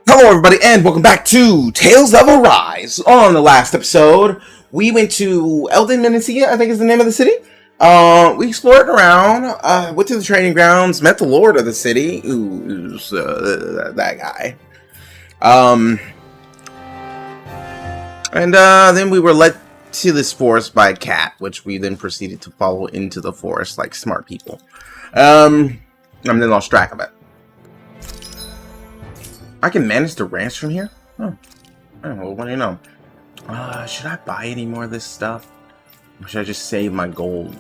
Hello everybody and welcome back to Tales of Arise. On the last episode, we went to Elden Menecia, I think is the name of the city. We explored around, went to the training grounds, met the lord of the city, who's that guy. And then we were led to this forest by a cat, which we then proceeded to follow into the forest like smart people. And then lost track of it. I can manage the ranch from here? Oh, what do you know? Should I buy any more of this stuff? Or should I just save my gold?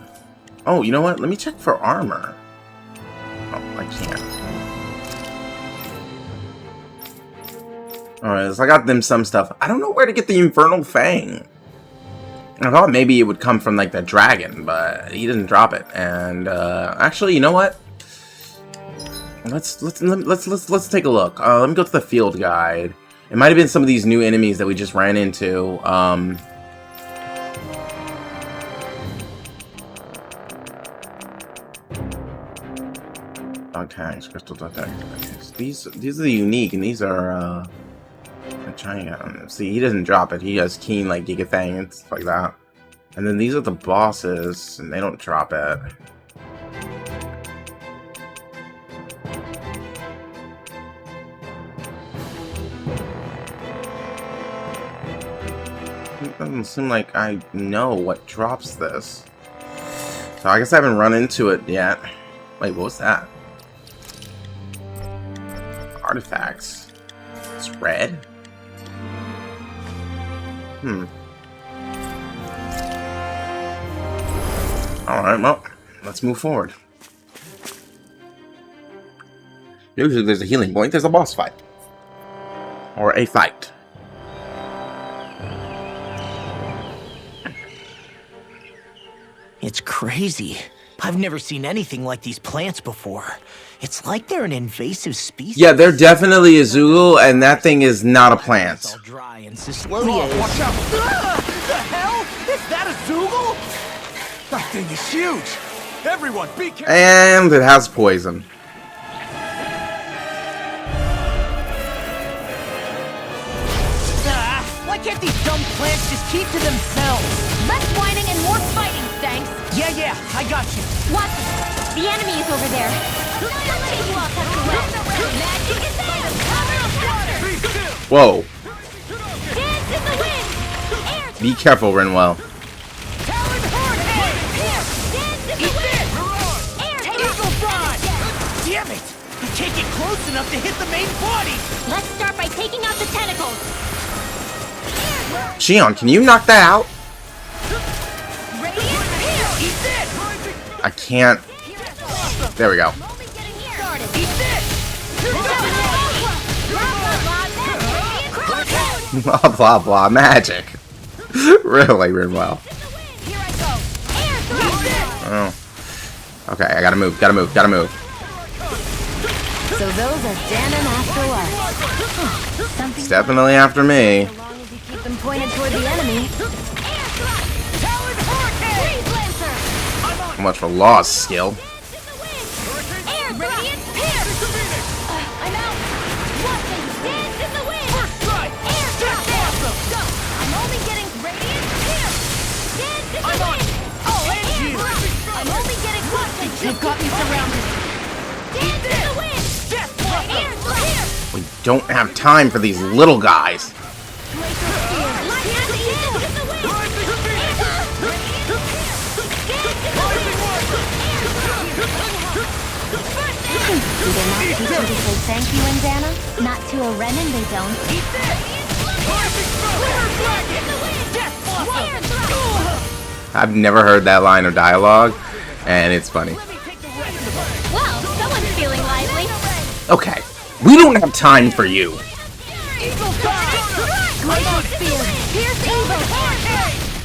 Oh, you know what? Let me check for armor. Oh, I can't. Alright, so I got them some stuff. I don't know where to get the Infernal Fang. I thought maybe it would come from, like, the dragon, but he didn't drop it. And, actually, you know what? Let's take a look. Let me go to the field guide. It might have been some of these new enemies that we just ran into. Dog tags, crystal dog tags. These are the unique, and these are I'm trying to see. He doesn't drop it. He has keen like Giga Fang and stuff like that. And then these are the bosses, and they don't drop it. It doesn't seem like I know what drops this. So I guess I haven't run into it yet. Wait, what was that? Artifacts. It's red? Alright, well, let's move forward. Usually there's a healing point, there's a boss fight. Or a fight. It's crazy. I've never seen anything like these plants before. It's like they're an invasive species. Yeah, they're definitely a Zoogle, and that thing is not a plant. It's all dry and Cyslodia is... Watch out! The hell? Is that a Zoogle? That thing is huge! Everyone, be careful! And it has poison. Why can't these dumb plants just keep to themselves? Less whining and more fighting, thanks. Yeah, I got you. Watch it. The enemy is over there. Magic is there. Whoa. Dance in the wind. Be careful, Renwell. Damn it! I can't get close enough to hit the main body. Let's start by taking out the tentacles. Shion, can you knock that out? I can't. There we go. Blah blah blah magic. Really, Renwell. Oh. Okay, I gotta move. So those are Dan and Astral. It's definitely after me. As long as you keep them pointed toward the enemy. So much for lost skill. They've got me surrounded. We don't have time for these little guys. Do they not teach you to say thank you in Dana? Not to a Renin, they don't. I've never heard that line of dialogue, and it's funny. Well, someone's feeling lively. Okay, we don't have time for you.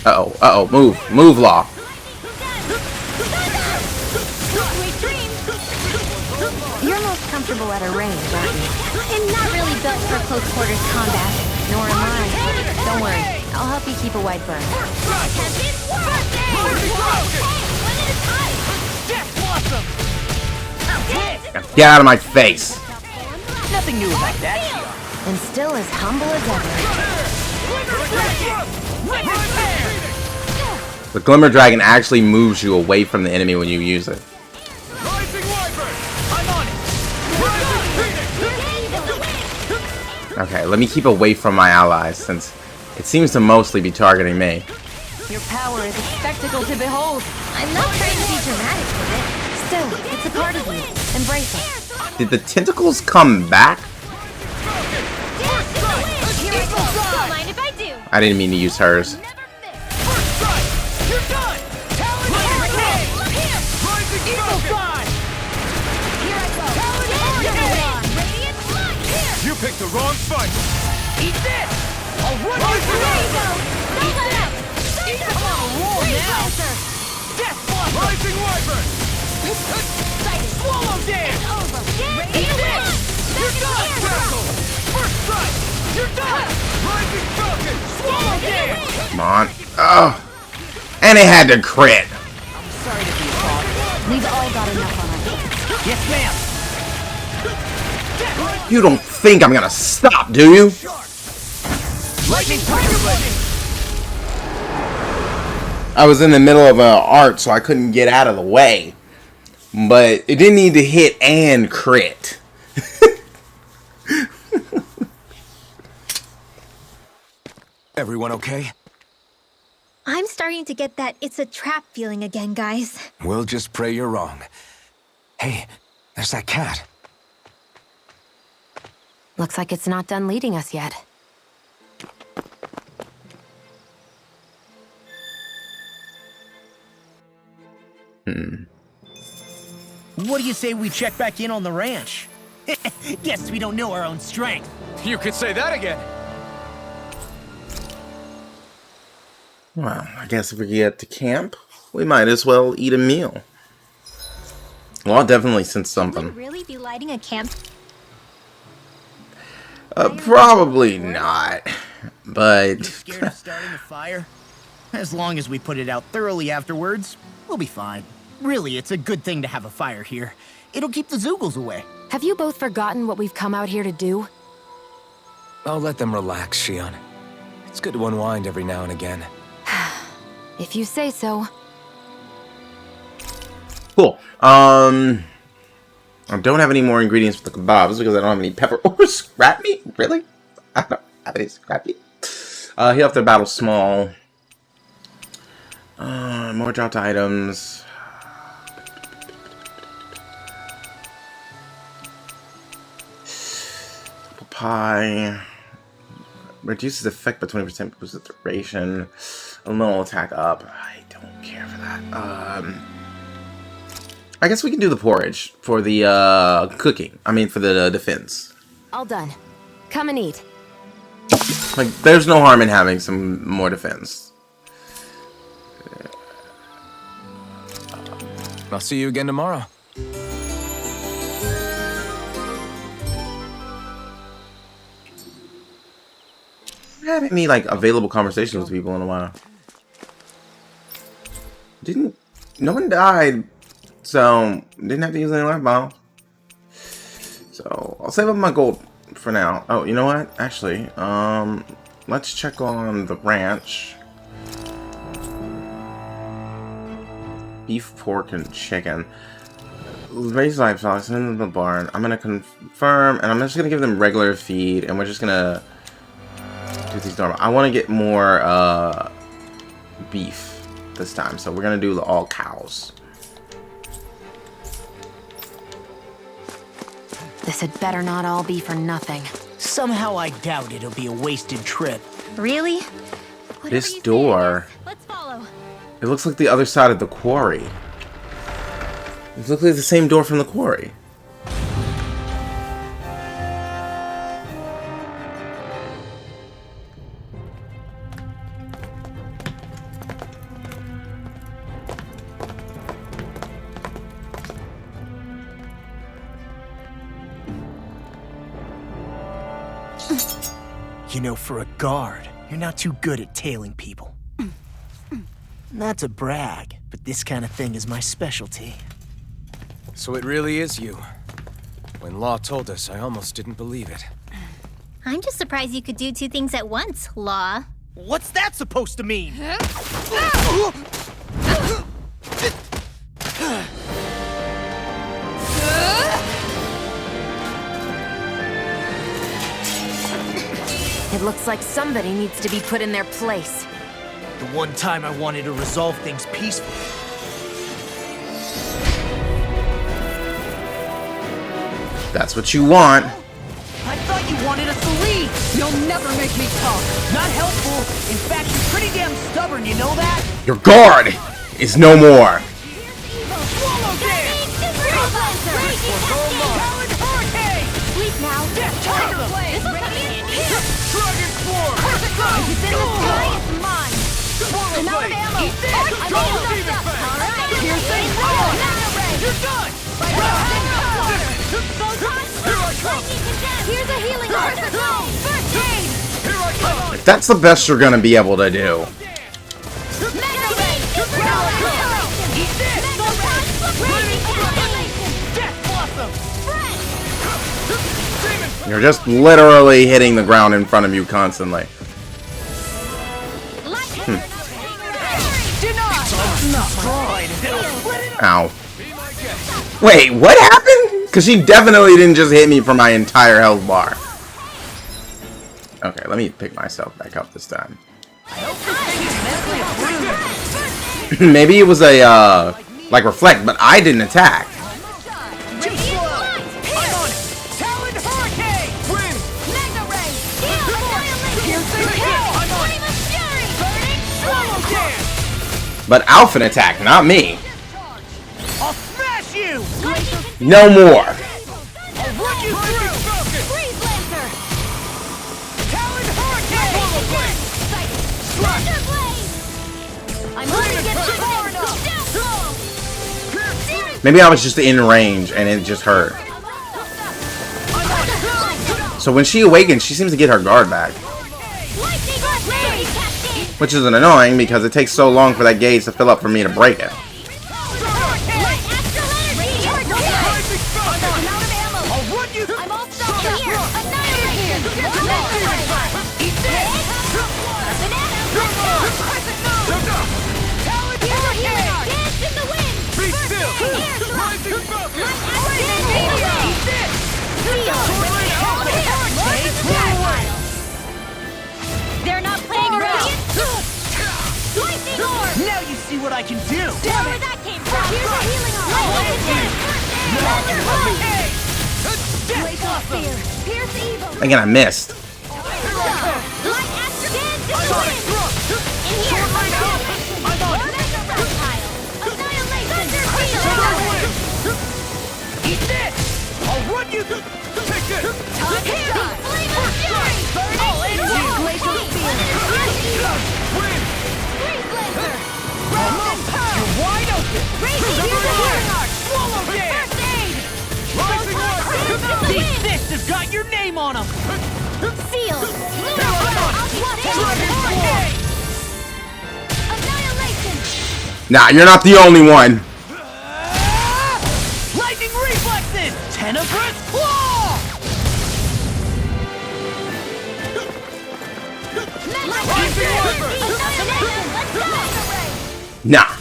Uh-oh, move, Law. You're most comfortable at a range, aren't you? I'm not really built for close quarters combat. Nor am I. Don't worry, I'll help you keep a wide berth. Get out of my face. Nothing new about that, Shion. And still as humble as ever. The Glimmer Dragon actually moves you away from the enemy when you use it. Okay, let me keep away from my allies, since it seems to mostly be targeting me. Your power is a spectacle to behold. I'm not trying to be dramatic with it. Still, it's a part of you. Embrace it. Did the tentacles come back? Don't mind if I do. I didn't mean to use hers. You picked the wrong fight. Eat this! I'll run you through! There you go! Don't let up! Eat the roll now! Death Blossom! Rising Wyvern! Swallow dance! Over! Eat this! You're done! Tackle! First strike! You're done! Rising Falcon! Swallow dance! Come on. Oh. And it had to crit. Sorry to be a bother. We've all got enough on our hands. Yes, ma'am. You don't think I'm gonna stop, do you? Lightning Tiger Blade! I was in the middle of an art, so I couldn't get out of the way. But it didn't need to hit and crit. Everyone okay? I'm starting to get that it's a trap feeling again, guys. We'll just pray you're wrong. Hey, there's that cat. Looks like it's not done leading us yet. What do you say we check back in on the ranch? Guess we don't know our own strength. You could say that again. Well, I guess if we get to camp, we might as well eat a meal. Well, I'll definitely sense something. Would we really be lighting a camp? Probably not. But Scared of starting a fire? As long as we put it out thoroughly afterwards, we'll be fine. Really, it's a good thing to have a fire here. It'll keep the Zoogles away. Have you both forgotten what we've come out here to do? I'll let them relax, Shion. It's good to unwind every now and again. If you say so. cool. I don't have any more ingredients for the kebabs because I don't have any pepper or scrap meat. Really? I don't have any scrap meat. Heal after battle small. More dropped items. Apple pie. Reduces effect by 20%. Boosts the duration. A little attack up. I don't care for that. I guess we can do the porridge for the cooking. I mean, for the defense. All done. Come and eat. Like, there's no harm in having some more defense. I'll see you again tomorrow. I haven't had any like available conversations with people in a while. No one died, so didn't have to use any life bombs. So I'll save up my gold for now. Oh, you know what? Actually, let's check on the ranch. Beef, pork, and chicken. Raised livestock, send them to the barn. I'm gonna confirm, and I'm just gonna give them regular feed, and we're just gonna do these normal. I want to get more beef this time, so we're gonna do the all cows. This had better not all be for nothing. Somehow I doubt it'll be a wasted trip. Really? This door. Let's follow. It looks like the other side of the quarry. It looks like the same door from the quarry. You know, for a guard, you're not too good at tailing people. Not to brag, but this kind of thing is my specialty. So it really is you. When Law told us, I almost didn't believe it. I'm just surprised you could do two things at once, Law. What's that supposed to mean? It looks like somebody needs to be put in their place. The one time I wanted to resolve things peacefully. That's what you want. I thought you wanted us to leave! You'll never make me talk. Not helpful. In fact, you're pretty damn stubborn, you know that? Your guard is no more. Swallow dance! Sleep now. Tiger This will come in handy. Dragon form! It's in the sky, it's mine. Swallow I'm out of blade! ammo. Eat this! I'm Double all demon stuff. fang! All right. Piercing Here's roar! the You're done! Here I come! Here's a healing art. First aid. Here I come! If that's the best you're gonna be able to do. Mega Ray. Eat this! Death blossom! Demon! You're just literally hitting the ground in front of you constantly. Ow. Wait, what happened? Because she definitely didn't just hit me for my entire health bar. Okay, let me pick myself back up this time. Maybe it was a, like reflect, but I didn't attack. Too slow! I'm on it! Talon Hurricane! Win! Mega Ray. I'm on it! Swallow dance! But Alpha attacked, not me. I'll smash you! No more. I'll run you through! Freeze Lancer. Talon Hurricane! Swallow blade! Thunder Blade. I'm going to get you far enough. Maybe I was just in range and it just hurt. So when she awakens, she seems to get her guard back. Which is annoying because it takes so long for that gauge to fill up for me to break it. I'll run you through! I'm all stuck in here. Annihilation. Eat this! Talon Hurricane! Dance in the wind. Be still! Here. Rising Falcon! Eat this! They're not playing around. Lightning orb. Now you see what I can do! Damn where that came from. Here's a healing orb. Pierce evil. Again, I missed. Light Astral. Dance in the wind. In here. Annihilation. Thunder field. Eat this! I'll run you through! Take this! Flame of fury. I'll end you! Glacial spear. Win! Freeze Lancer. You're wide open! Swallow dance! First aid. Rising Orb! These These fists have got your name on them! Seal. Dragon Hurricane! Annihilation. Nah, you're not the only one. Lightning reflexes! Tenebrous claw! Nah.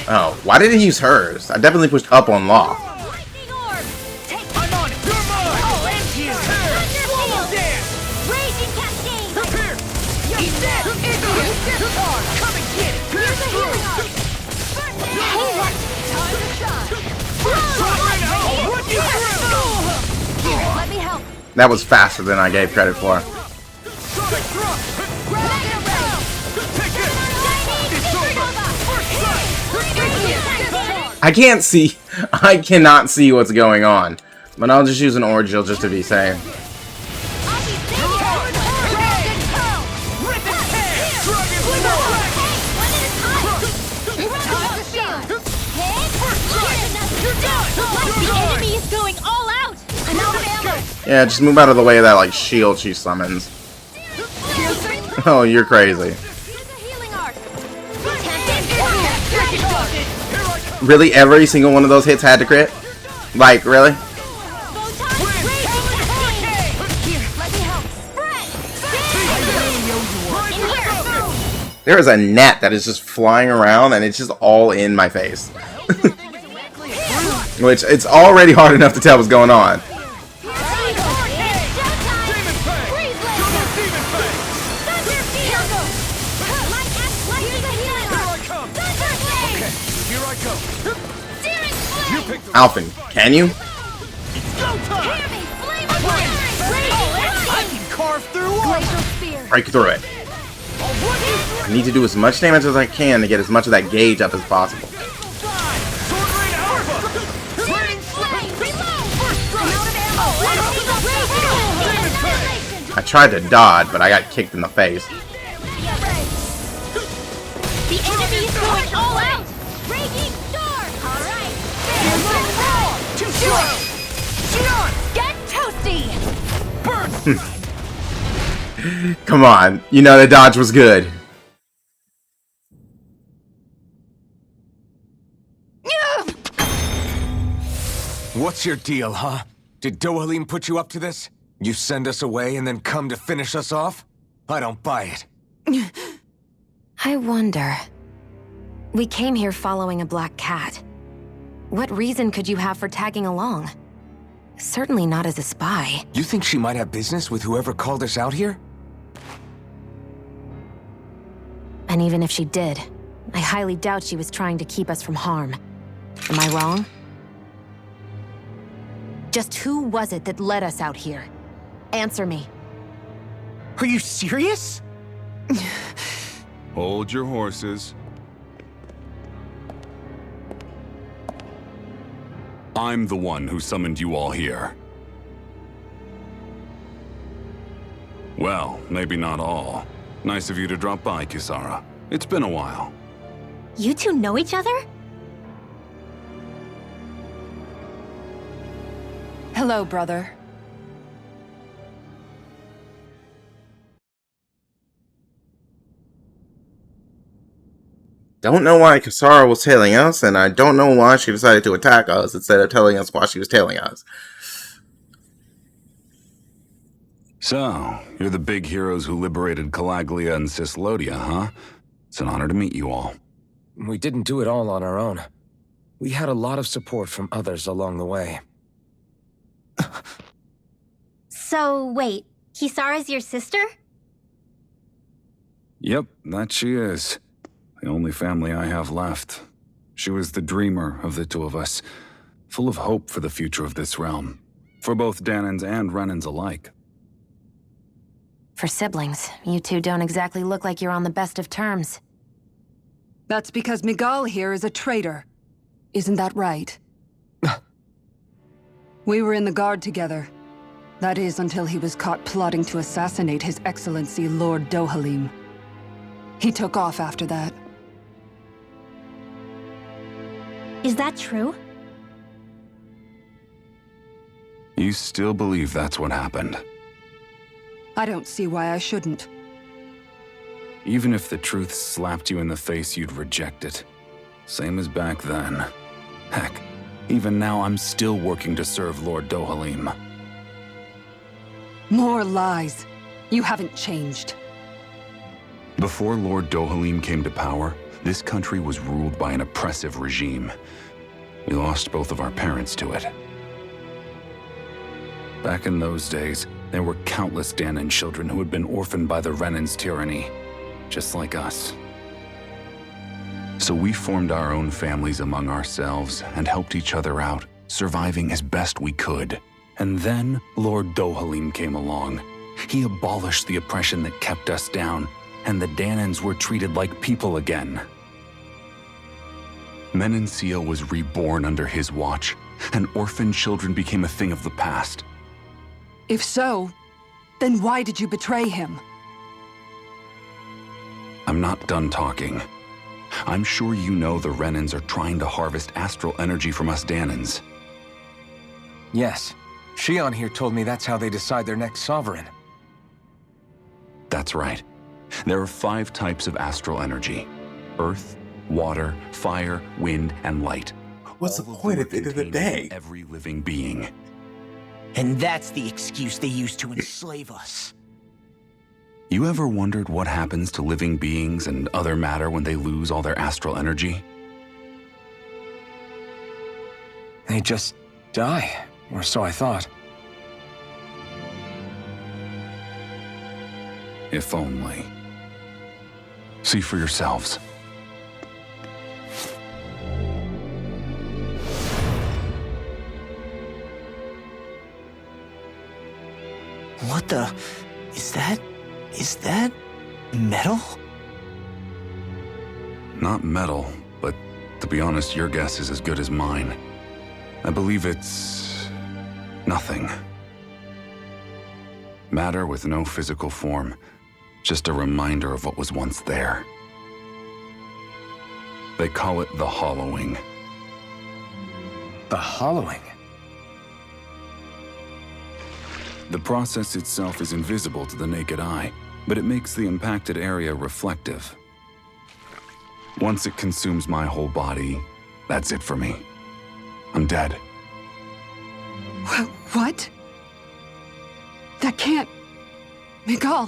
Oh, why did he use hers? I definitely pushed up on Law. Lightning orb. I'm on it! You're mine! I'll end you! Swallow dance! Raging cascade. Prepare! Eat that! Idiot! Come and get it! Here's a healing arc. Time to shine. I'll run you through! Here, let me help. That was faster than I gave credit for. Sonic drop! Mega Ray. Take it! It's over! First strike! I can't see. I cannot see what's going on. But I'll just use an Origil just to be safe. The enemy is going all out. I'm out of ammo. Yeah, just move out of the way of that like shield she summons. Oh, you're crazy. Here's a healing arc. Really, every single one of those hits had to crit? Like, really? Here, let me help. There is a net that is just flying around, and it's just all in my face. Which, it's already hard enough to tell what's going on. Alphen, can you? I can carve through walls. Break through it. I need to do as much damage as I can to get as much of that gauge up as possible. I tried to dodge, but I got kicked in the face. The enemy is going all out! Raging storm! Alright! Get toasty! Come on, you know the dodge was good. What's your deal, huh? Did Dohalim put you up to this? You send us away and then come to finish us off? I don't buy it. I wonder. We came here following a black cat. What reason could you have for tagging along? Certainly not as a spy. You think she might have business with whoever called us out here? And even if she did, I highly doubt she was trying to keep us from harm. Am I wrong? Just who was it that led us out here? Answer me. Are you serious? Hold your horses. I'm the one who summoned you all here. Well, maybe not all. Nice of you to drop by, Kisara. It's been a while. You two know each other? Hello, brother. Don't know why Kisara was tailing us, and I don't know why she decided to attack us instead of telling us why she was tailing us. So, you're the big heroes who liberated Calaglia and Cislodia, huh? It's an honor to meet you all. We didn't do it all on our own. We had a lot of support from others along the way. So, wait, Kisara's your sister? Yep, that she is. The only family I have left. She was the dreamer of the two of us, full of hope for the future of this realm, for both Danans and Renans alike. For siblings, you two don't exactly look like you're on the best of terms. That's because Miguel here is a traitor. Isn't that right? We were in the Guard together. That is, until he was caught plotting to assassinate His Excellency Lord Dohalim. He took off after that. Is that true? You still believe that's what happened? I don't see why I shouldn't. Even if the truth slapped you in the face, you'd reject it. Same as back then. Heck, even now I'm still working to serve Lord Dohalim. More lies. You haven't changed. Before Lord Dohalim came to power, this country was ruled by an oppressive regime. We lost both of our parents to it. Back in those days, there were countless Danan children who had been orphaned by the Renan's tyranny, just like us. So we formed our own families among ourselves and helped each other out, surviving as best we could. And then Lord Dohalim came along. He abolished the oppression that kept us down, and the Danans were treated like people again. Menancia was reborn under his watch, and orphaned children became a thing of the past. If so, then why did you betray him? I'm not done talking. I'm sure you know the Renans are trying to harvest astral energy from us Danans. Yes. Shion here told me that's how they decide their next sovereign. That's right. There are 5 types of astral energy. Earth, water, fire, wind, and light. What's the All of point them at the end of the contained in day? every living being. And that's the excuse they use to enslave us. You ever wondered what happens to living beings and other matter when they lose all their astral energy? They just die, or so I thought. If only. See for yourselves. What the... Is that metal? Not metal, but to be honest, your guess is as good as mine. I believe it's... nothing. Matter with no physical form. Just a reminder of what was once there. They call it the hollowing. The hollowing? The process itself is invisible to the naked eye, but it makes the impacted area reflective. Once it consumes my whole body, that's it for me. I'm dead. What? That can't... Miguel,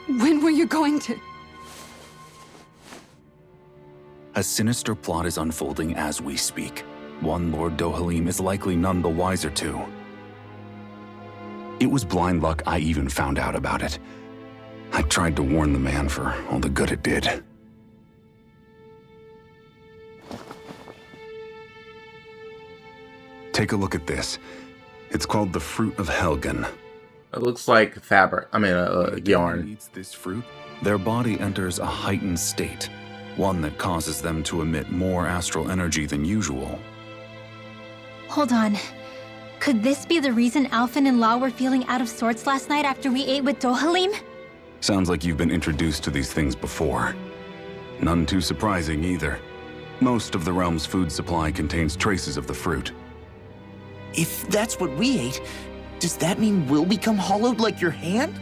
when were you going to... A sinister plot is unfolding as we speak. One Lord Dohalim is likely none the wiser to. It was blind luck I even found out about it. I tried to warn the man for all the good it did. Take a look at this. It's called the Fruit of Helgen. It looks like fabric. Yarn. Eats this fruit, their body enters a heightened state, one that causes them to emit more astral energy than usual. Hold on. Could this be the reason Alphen and Law were feeling out of sorts last night after we ate with Dohalim? Sounds like you've been introduced to these things before. None too surprising either. Most of the realm's food supply contains traces of the fruit. If that's what we ate, does that mean we'll become hollowed like your hand?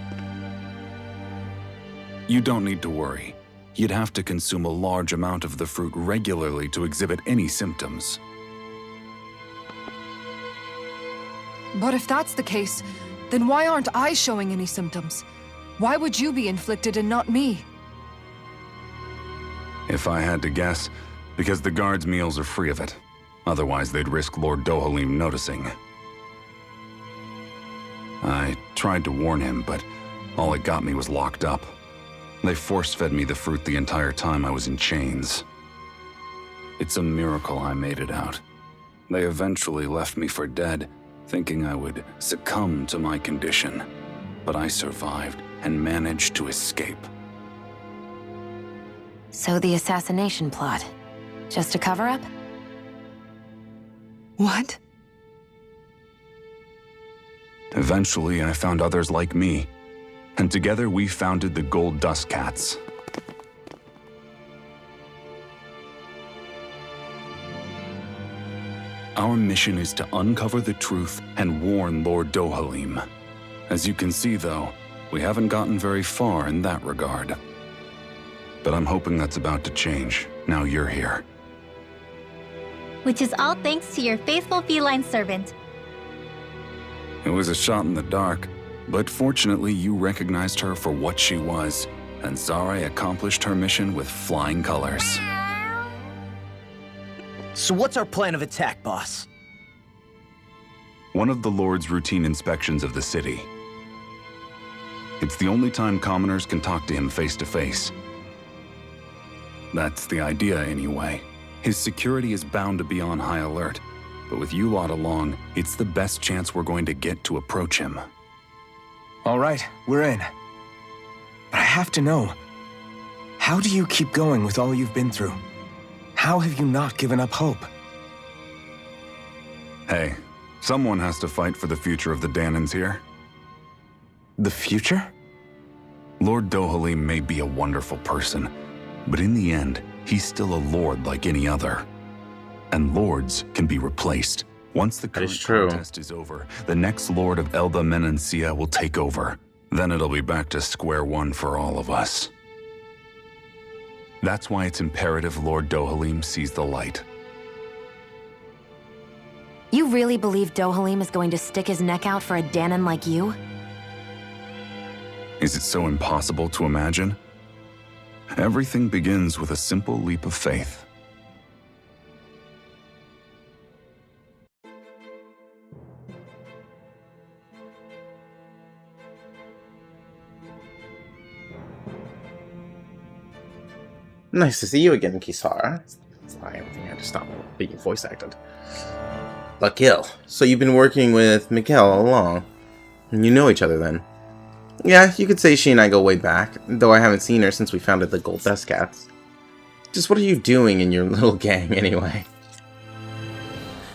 You don't need to worry. You'd have to consume a large amount of the fruit regularly to exhibit any symptoms. But if that's the case, then why aren't I showing any symptoms? Why would you be inflicted and not me? If I had to guess, because the guards' meals are free of it. Otherwise, they'd risk Lord Dohalim noticing. I tried to warn him, but all it got me was locked up. They force-fed me the fruit the entire time I was in chains. It's a miracle I made it out. They eventually left me for dead, thinking I would succumb to my condition. But I survived and managed to escape. So the assassination plot, just a cover-up? What? Eventually, I found others like me, and together we founded the Gold Dust Cats. Our mission is to uncover the truth and warn Lord Dohalim. As you can see, though, we haven't gotten very far in that regard. But I'm hoping that's about to change, now you're here. Which is all thanks to your faithful feline servant. It was a shot in the dark, but fortunately you recognized her for what she was, and Zare accomplished her mission with flying colors. So what's our plan of attack, boss? One of the Lord's routine inspections of the city. It's the only time commoners can talk to him face to face. That's the idea, anyway. His security is bound to be on high alert, but with you lot along, it's the best chance we're going to get to approach him. All right, we're in. But I have to know, how do you keep going with all you've been through? How have you not given up hope? Hey, someone has to fight for the future of the Danans here. The future? Lord Dohalim may be a wonderful person, but in the end, he's still a lord like any other. And lords can be replaced. Once the current contest is over, the next lord of Elba Menancia will take over. Then it'll be back to square one for all of us. That's why it's imperative Lord Dohalim sees the light. You really believe Dohalim is going to stick his neck out for a Danan like you? Is it so impossible to imagine? Everything begins with a simple leap of faith. Nice to see you again, Kisara. I had to stop being voice acted. Lakil, so you've been working with Mikael all along. And you know each other then. Yeah, you could say she and I go way back, though I haven't seen her since we founded the Gold Dust Cats. Just what are you doing in your little gang, anyway?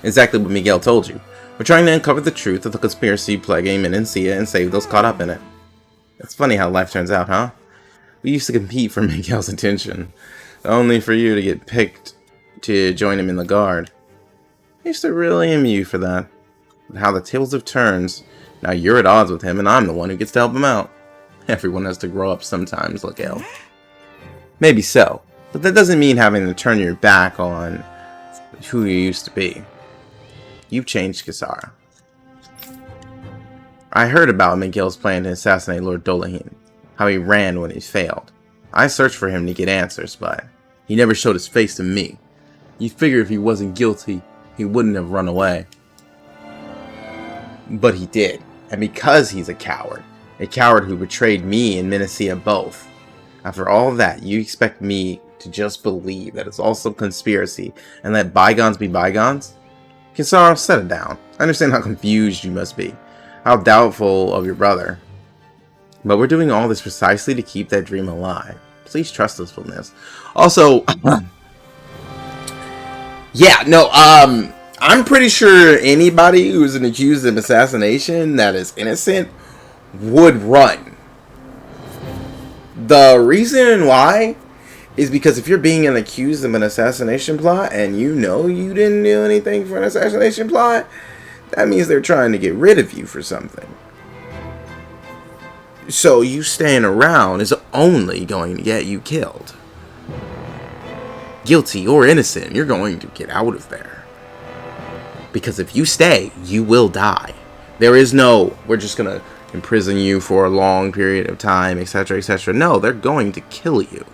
Exactly what Miguel told you. We're trying to uncover the truth of the conspiracy plaguing Menencia and save those caught up in it. It's funny how life turns out, huh? We used to compete for Miguel's attention, only for you to get picked to join him in the guard. I used to really envy you for that. But how the tables have turned, now you're at odds with him and I'm the one who gets to help him out. Everyone has to grow up sometimes, Lakil. Maybe so, but that doesn't mean having to turn your back on who you used to be. You've changed, Kisara. I heard about Miguel's plan to assassinate Lord Dolahim, how he ran when he failed. I searched for him to get answers, but he never showed his face to me. You figure if he wasn't guilty, he wouldn't have run away. But he did, and because he's a coward who betrayed me and Menecia both. After all of that, you expect me to just believe that it's also conspiracy and let bygones be bygones? Kisara, set it down. I understand how confused you must be, how doubtful of your brother. But we're doing all this precisely to keep that dream alive. Please trust us on this. Also, yeah, no, I'm pretty sure anybody who's accused of assassination that is innocent would run. The reason why is because if you're being accused of an assassination plot and you know you didn't do anything for an assassination plot, that means they're trying to get rid of you for something. So you staying around is only going to get you killed. Guilty or innocent, you're going to get out of there. Because if you stay, you will die. There is no, we're just going to imprison you for a long period of time, etc., etc. No, they're going to kill you.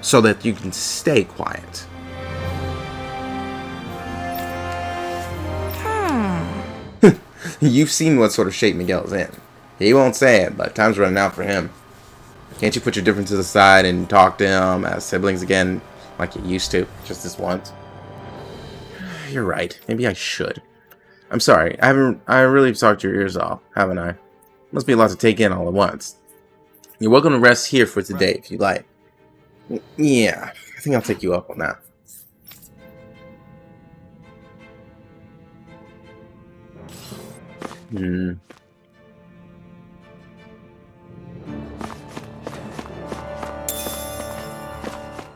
So that you can stay quiet. You've seen what sort of shape Miguel's in. He won't say it, but time's running out for him. Can't you put your differences aside and talk to him as siblings again, like you used to, just this once? You're right. Maybe I should. I'm sorry. I really talked your ears off, haven't I? Must be a lot to take in all at once. You're welcome to rest here for today if you like. Yeah, I think I'll take you up on that.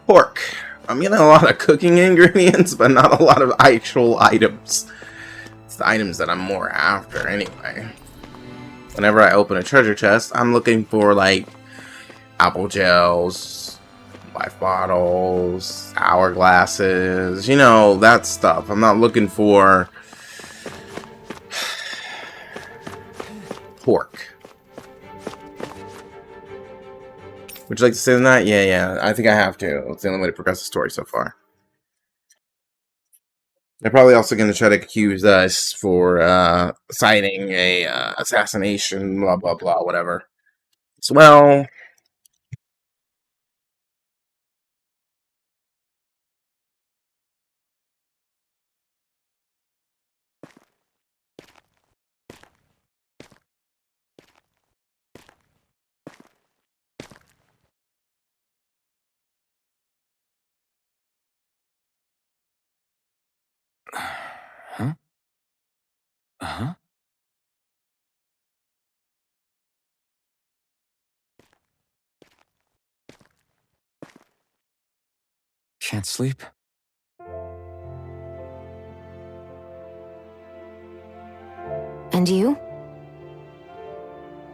Pork. I'm getting a lot of cooking ingredients, but not a lot of actual items. It's the items that I'm more after anyway. Whenever I open a treasure chest, I'm looking for like apple gels, life bottles, hourglasses, you know, that stuff. I'm not looking for pork. Would you like to say that? Yeah, I think I have to. It's the only way to progress the story so far. They're probably also going to try to accuse us for citing a assassination, blah, blah, blah, whatever. So, well... Huh? Uh-huh. Can't sleep? And you?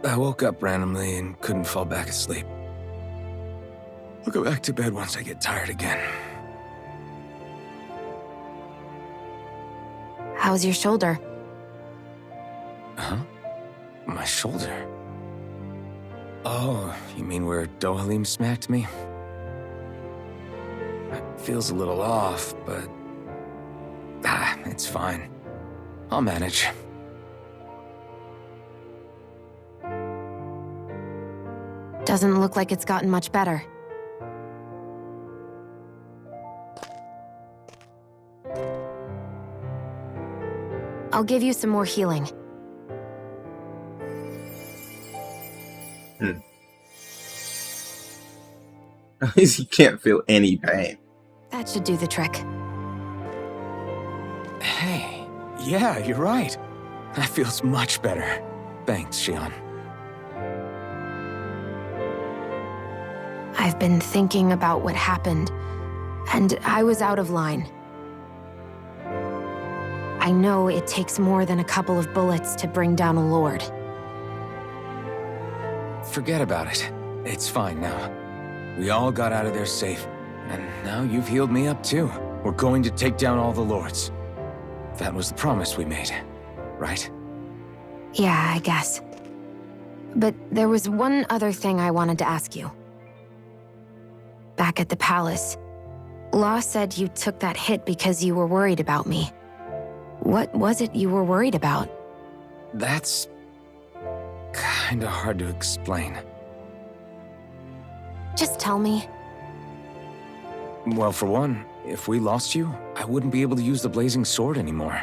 I woke up randomly and couldn't fall back asleep. I'll go back to bed once I get tired again. How's your shoulder? Huh? My shoulder? Oh, you mean where Dohalim smacked me? It feels a little off, but... it's fine. I'll manage. Doesn't look like it's gotten much better. I'll give you some more healing. At least you can't feel any pain. That should do the trick. Hey, yeah, you're right. That feels much better. Thanks, Shion. I've been thinking about what happened, and I was out of line. I know it takes more than a couple of bullets to bring down a lord. Forget about it. It's fine now. We all got out of there safe, and now you've healed me up too. We're going to take down all the lords. That was the promise we made, right? Yeah, I guess. But there was one other thing I wanted to ask you. Back at the palace, Law said you took that hit because you were worried about me. What was it you were worried about? That's... kinda hard to explain. Just tell me. Well, for one, if we lost you, I wouldn't be able to use the blazing sword anymore.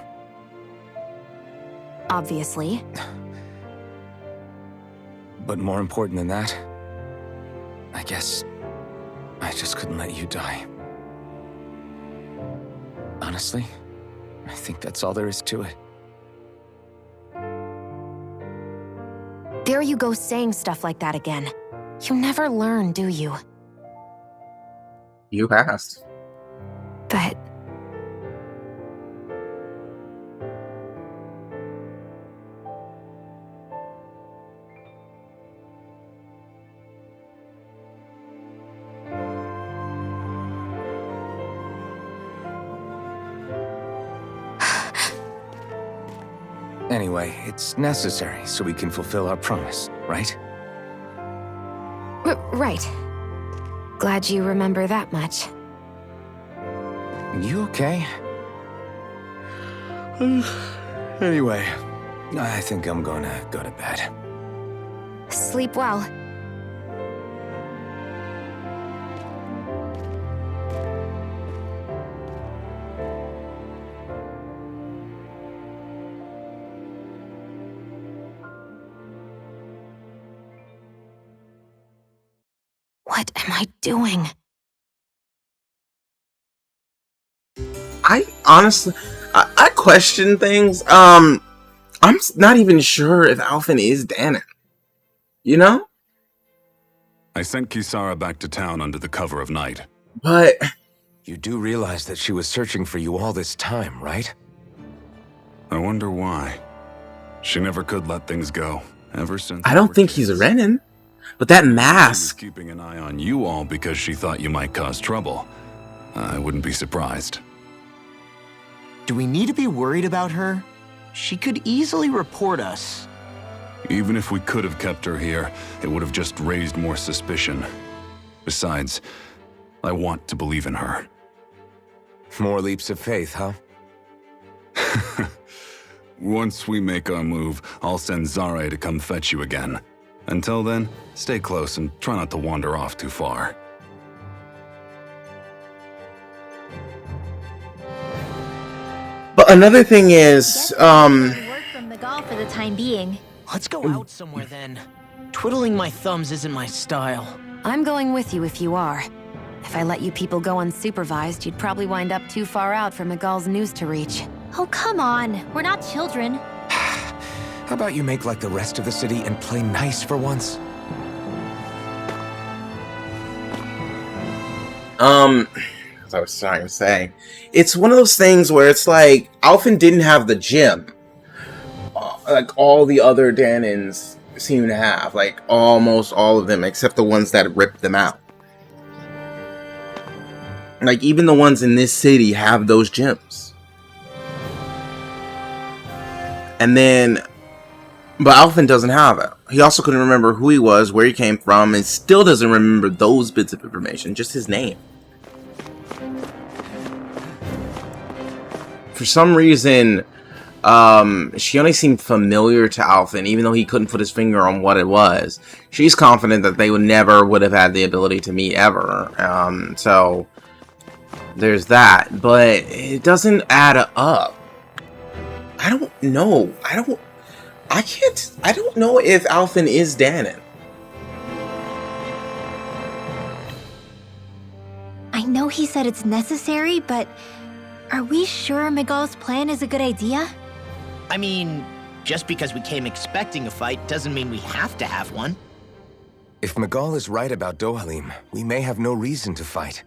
Obviously. But more important than that, I guess I just couldn't let you die. Honestly, I think that's all there is to it. There you go saying stuff like that again. You never learn, do you? You passed. But... Anyway, it's necessary so we can fulfill our promise, right? Right. Glad you remember that much. You okay? Anyway, I think I'm gonna go to bed. Sleep well. What am I doing? I honestly, I question things. I'm not even sure if Alphen is Danon. You know? I sent Kisara back to town under the cover of night. But You do realize that she was searching for you all this time, right? I wonder why. She never could let things go, ever since... I don't think he's a Renin. But that She was mask. keeping an eye on you all because she thought you might cause trouble. I wouldn't be surprised. Do we need to be worried about her? She could easily report us. Even if we could have kept her here, it would have just raised more suspicion. Besides, I want to believe in her. More leaps of faith, huh? Once we make our move, I'll send Zare to come fetch you again. Until then, stay close and try not to wander off too far. But another thing is, Work from the golf for the time being. Let's go out somewhere then. Twiddling my thumbs isn't my style. I'm going with you if you are. If I let you people go unsupervised, you'd probably wind up too far out for Miguel's news to reach. Oh, come on. We're not children. How about you make like the rest of the city and play nice for once? as I was trying to say, it's one of those things where it's like, Alphen didn't have the gym. Like all the other Danons seem to have. Like almost all of them, except the ones that ripped them out. Like even the ones in this city have those gyms. And then But Alphen doesn't have it. He also couldn't remember who he was, where he came from, and still doesn't remember those bits of information, just his name. For some reason, she only seemed familiar to Alphen, even though he couldn't put his finger on what it was. She's confident that they would have had the ability to meet ever. So there's that, but it doesn't add up. I don't know. I don't know if Alphen is Danon. I know he said it's necessary, but are we sure Miguel's plan is a good idea? I mean, just because we came expecting a fight doesn't mean we have to have one. If Miguel is right about Dohalim, we may have no reason to fight.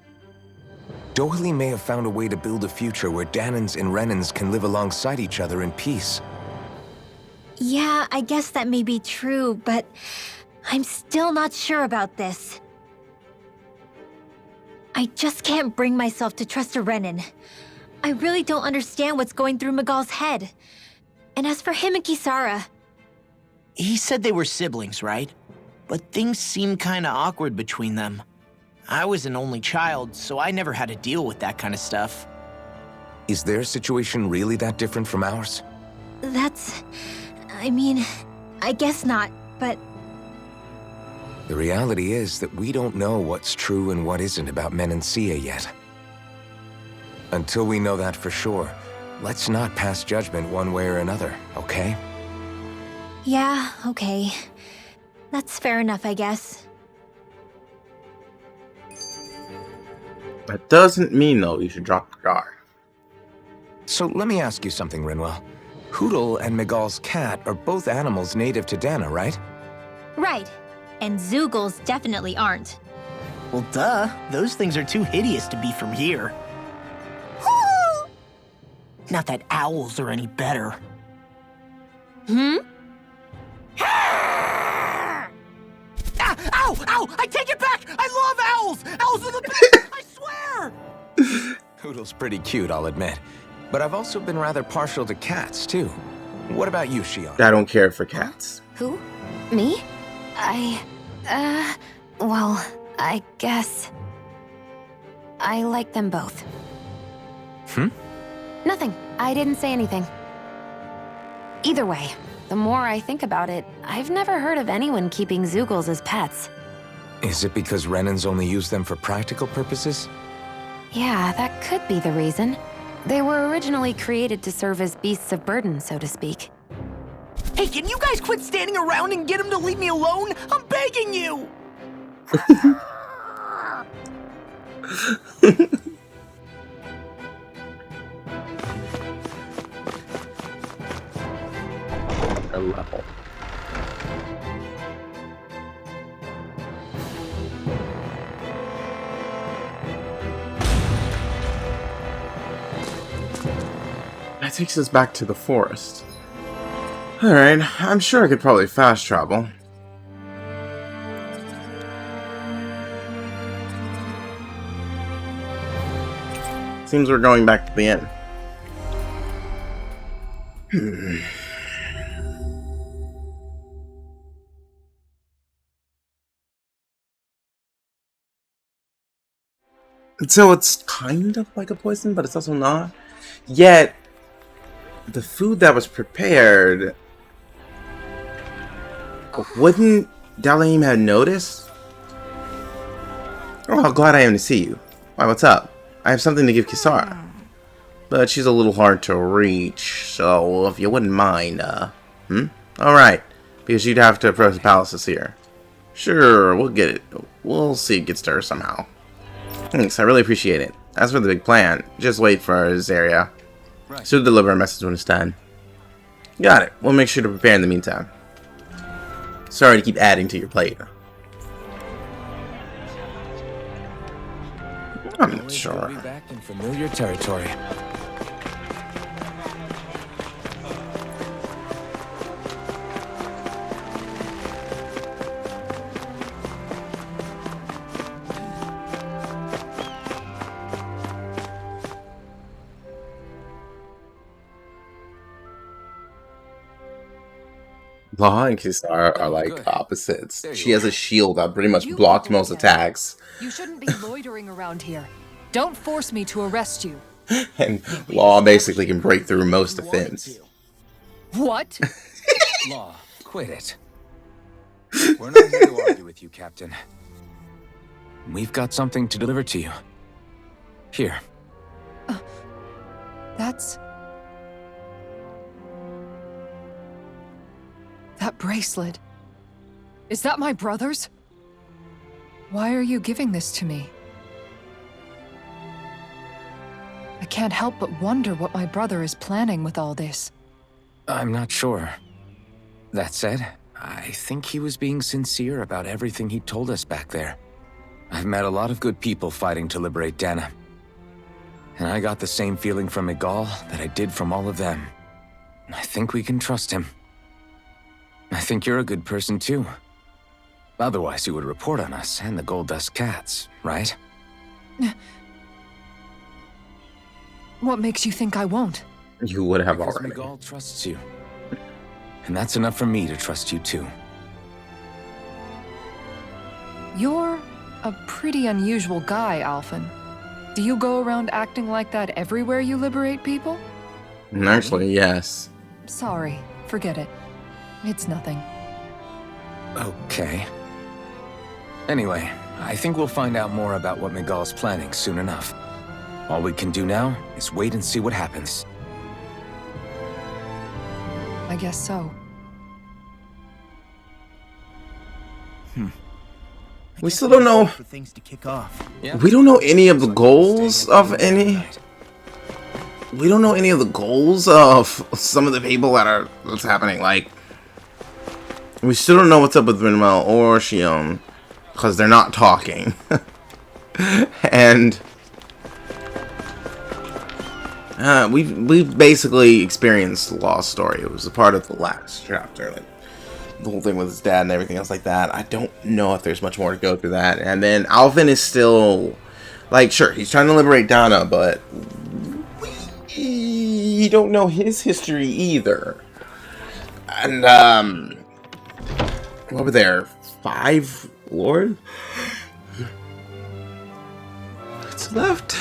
Dohalim may have found a way to build a future where Danons and Renans can live alongside each other in peace. Yeah, I guess that may be true, but I'm still not sure about this. I just can't bring myself to trust a Renan. I really don't understand what's going through Miguel's head. And as for him and Kisara... He said they were siblings, right? But things seem kinda awkward between them. I was an only child, so I never had to deal with that kind of stuff. Is their situation really that different from ours? That's... I mean, I guess not, but... The reality is that we don't know what's true and what isn't about Menancia yet. Until we know that for sure, let's not pass judgment one way or another, okay? Yeah, okay. That's fair enough, I guess. That doesn't mean, though, you should drop your guard. So let me ask you something, Rinwell. Hootle and Miguel's cat are both animals native to Dana, right? Right. And Zoogles definitely aren't. Well, duh. Those things are too hideous to be from here. Not that owls are any better. Hmm? Ah, ow! Ow! I take it back! I love owls! Owls are the best! I swear! Hootle's pretty cute, I'll admit. But I've also been rather partial to cats, too. What about you, Shion? I don't care for cats. Who? Me? Well, I guess... I like them both. Nothing. I didn't say anything. Either way, the more I think about it, I've never heard of anyone keeping Zoogles as pets. Is it because Renans only use them for practical purposes? Yeah, that could be the reason. They were originally created to serve as beasts of burden, so to speak. Hey, can you guys quit standing around and get him to leave me alone? I'm begging you! A level. That takes us back to the forest. Alright, I'm sure I could probably fast travel. Seems we're going back to the inn. So it's kind of like a poison, but it's also not. Yet, the food that was prepared... Wouldn't Dalaim have noticed? Oh, how glad I am to see you. Why, what's up? I have something to give Kisara. But she's a little hard to reach, so if you wouldn't mind, Alright, because you'd have to approach the palaces here. Sure, we'll get it. We'll see it gets to her somehow. Thanks, I really appreciate it. As for the big plan, just wait for Zaria. Right. She'll deliver a message when it's done. Got it. We'll make sure to prepare in the meantime. Sorry to keep adding to your plate. I'm not Always sure. good to be back in familiar territory. Law and Kisar are Oh, like good. opposites. There you She has are. a shield that pretty much You blocks people most again. attacks, You shouldn't be loitering around here. Don't force me to arrest you. and Law basically can break through most defense. What? Law, quit it. We're not here to argue with you, Captain. We've got something to deliver to you. Here. That's... That bracelet. Is that my brother's? Why are you giving this to me? I can't help but wonder what my brother is planning with all this. I'm not sure. That said, I think he was being sincere about everything he told us back there. I've met a lot of good people fighting to liberate Dana. And I got the same feeling from Miguel that I did from all of them. I think we can trust him. I think you're a good person too. Otherwise you would report on us and the Gold Dust Cats, right? What makes you think I won't? You would have Because already. Miguel trusts you. And that's enough for me to trust you too. You're a pretty unusual guy, Alphen. Do you go around acting like that everywhere you liberate people? Actually, yes. Sorry, forget it. It's nothing. Okay. Anyway, I think we'll find out more about what Miguel's planning soon enough. All we can do now is wait and see what happens. I guess so. We still don't know. For things to kick off. We don't know any of the goals of any. We don't know any of the goals of some of the people that are what's happening. Like, we still don't know what's up with Manuel or Shion because they're not talking, and we've basically experienced the lost story. It was a part of the last chapter, like the whole thing with his dad and everything else like that. I don't know if there's much more to go through that. And then Alvin is still, like, sure, he's trying to liberate Dana, but we don't know his history either. And what were there? 5 lords? What's left?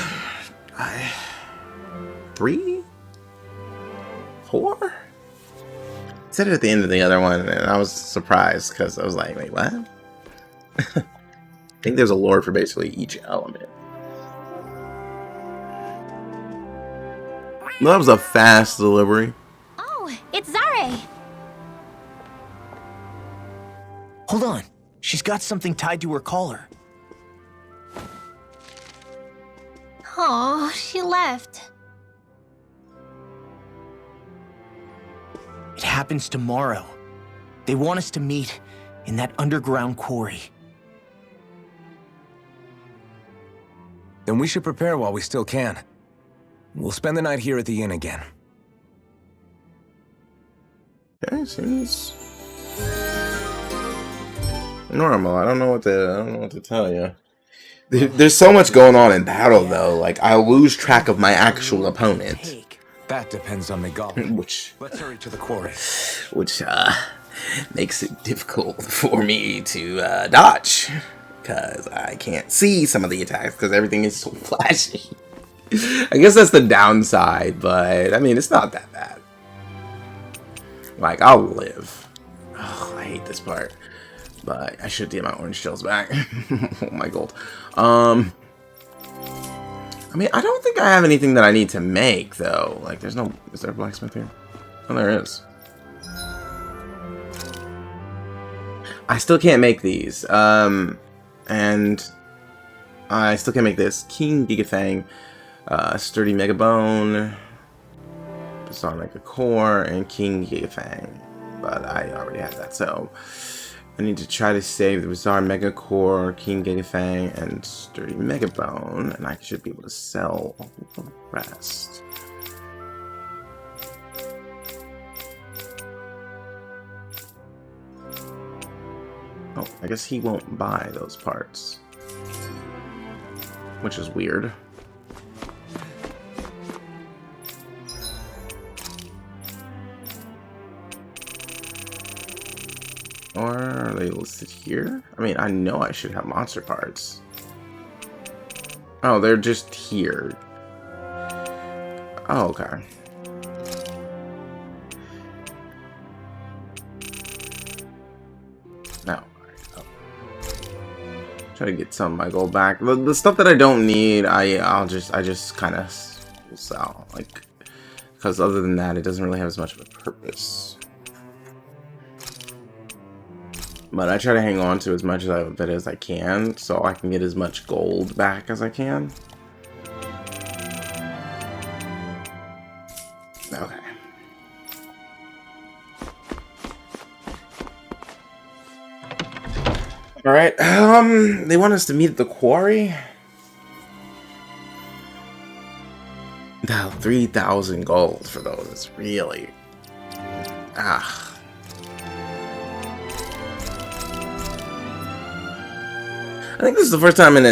3? 4? Said it at the end of the other one, and I was surprised because I was like, wait, what? I think there's a lore for basically each element. Well, that was a fast delivery. Oh, it's Zare. Hold on. She's got something tied to her collar. Oh, she left. It happens tomorrow. They want us to meet in that underground quarry. Then we should prepare while we still can. We'll spend the night here at the inn again. Okay, seems normal. I don't know what to tell you. There's so much going on in battle, though. Like, I lose track of my actual opponent, That depends on Miguel. which Let's hurry to the quarry. makes it difficult for me to dodge, because I can't see some of the attacks because everything is so flashy. I guess that's the downside, but I mean, it's not that bad. Like, I'll live. Oh, I hate this part, but I should get my orange shells back. Oh my gold. I mean, I don't think I have anything that I need to make, though. Like, is there a blacksmith here? Oh, there is. I still can't make these. And I still can't make this. King Gigafang, Sturdy Mega Bone, Bizarre Mega Core, and King Gigafang. But I already have that, so I need to try to save the Bizarre Mega Core, King Gigafang, and Sturdy Mega Bone, and I should be able to sell all the rest. Oh, I guess he won't buy those parts, which is weird. they listed here? I mean, I know I should have monster parts. Oh, they're just here. Oh, okay. No. Try to get some of my gold back. The stuff that I don't need, I just kind of sell, like, because other than that, it doesn't really have as much of a purpose. But I try to hang on to as much of it as I can, so I can get as much gold back as I can. Okay. Alright, they want us to meet at the quarry? Now, 3,000 gold for those is really... Ah. I think this is the first time in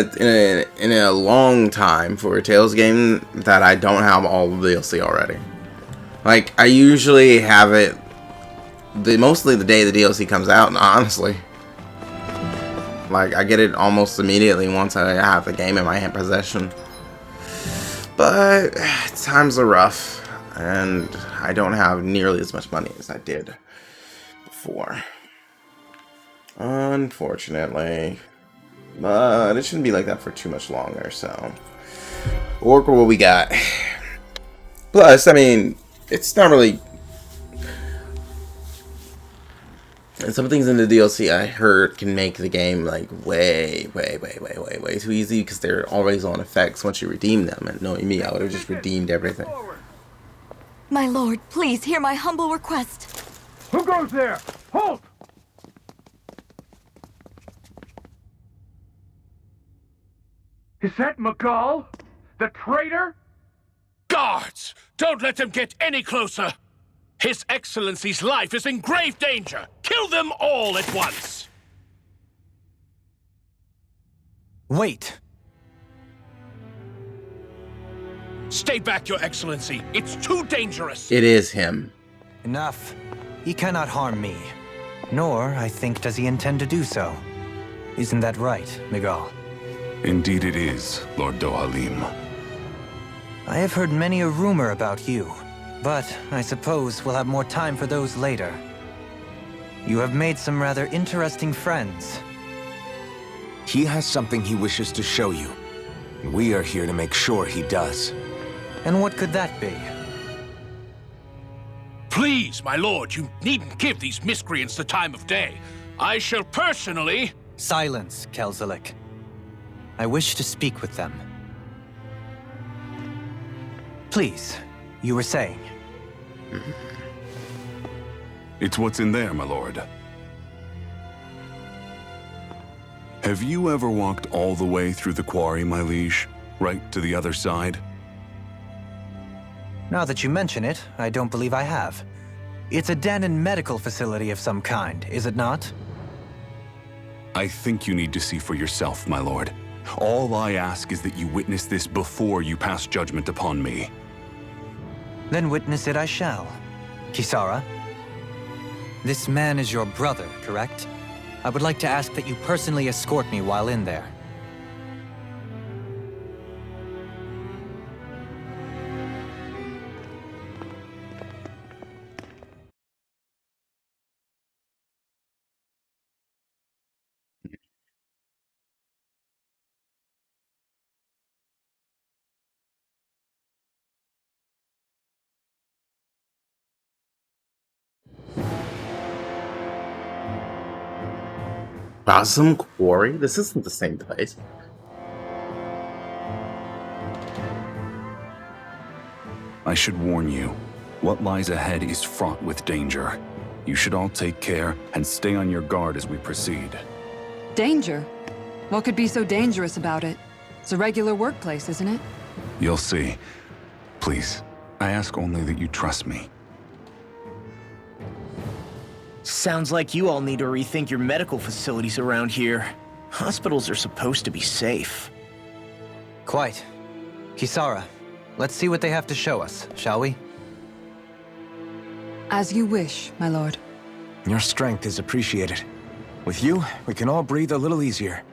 a long time for a Tales game that I don't have all the DLC already. Like, I usually have it mostly the day the DLC comes out, honestly. Like, I get it almost immediately once I have the game in my possession. But times are rough, and I don't have nearly as much money as I did before. Unfortunately. But it shouldn't be like that for too much longer, so... Work with what we got. Plus, I mean, it's not really... And some things in the DLC I heard can make the game like way too easy because they're always on effects once you redeem them. And knowing me, I would have just redeemed everything. My lord, please hear my humble request. Who goes there? Halt! Is that McGall? The traitor? Guards! Don't let them get any closer! His Excellency's life is in grave danger! Kill them all at once! Wait. Stay back, Your Excellency. It's too dangerous. It is him. Enough. He cannot harm me. Nor, I think, does he intend to do so. Isn't that right, Miguel? Indeed it is, Lord Dohalim. I have heard many a rumor about you, but I suppose we'll have more time for those later. You have made some rather interesting friends. He has something he wishes to show you. We are here to make sure he does. And what could that be? Please, my lord, you needn't give these miscreants the time of day. I shall personally... Silence, Kelzelik. I wish to speak with them. Please, you were saying. It's what's in there, my lord. Have you ever walked all the way through the quarry, my liege? Right to the other side? Now that you mention it, I don't believe I have. It's a den and medical facility of some kind, is it not? I think you need to see for yourself, my lord. All I ask is that you witness this before you pass judgment upon me. Then witness it I shall. Kisara, this man is your brother, correct? I would like to ask that you personally escort me while in there. Awesome quarry? This isn't the same place. I should warn you, what lies ahead is fraught with danger. You should all take care and stay on your guard as we proceed. Danger? What could be so dangerous about it? It's a regular workplace, isn't it? You'll see. Please, I ask only that you trust me. Sounds like you all need to rethink your medical facilities around here. Hospitals are supposed to be safe. Quite. Kisara, let's see what they have to show us, shall we? As you wish, my lord. Your strength is appreciated. With you, we can all breathe a little easier.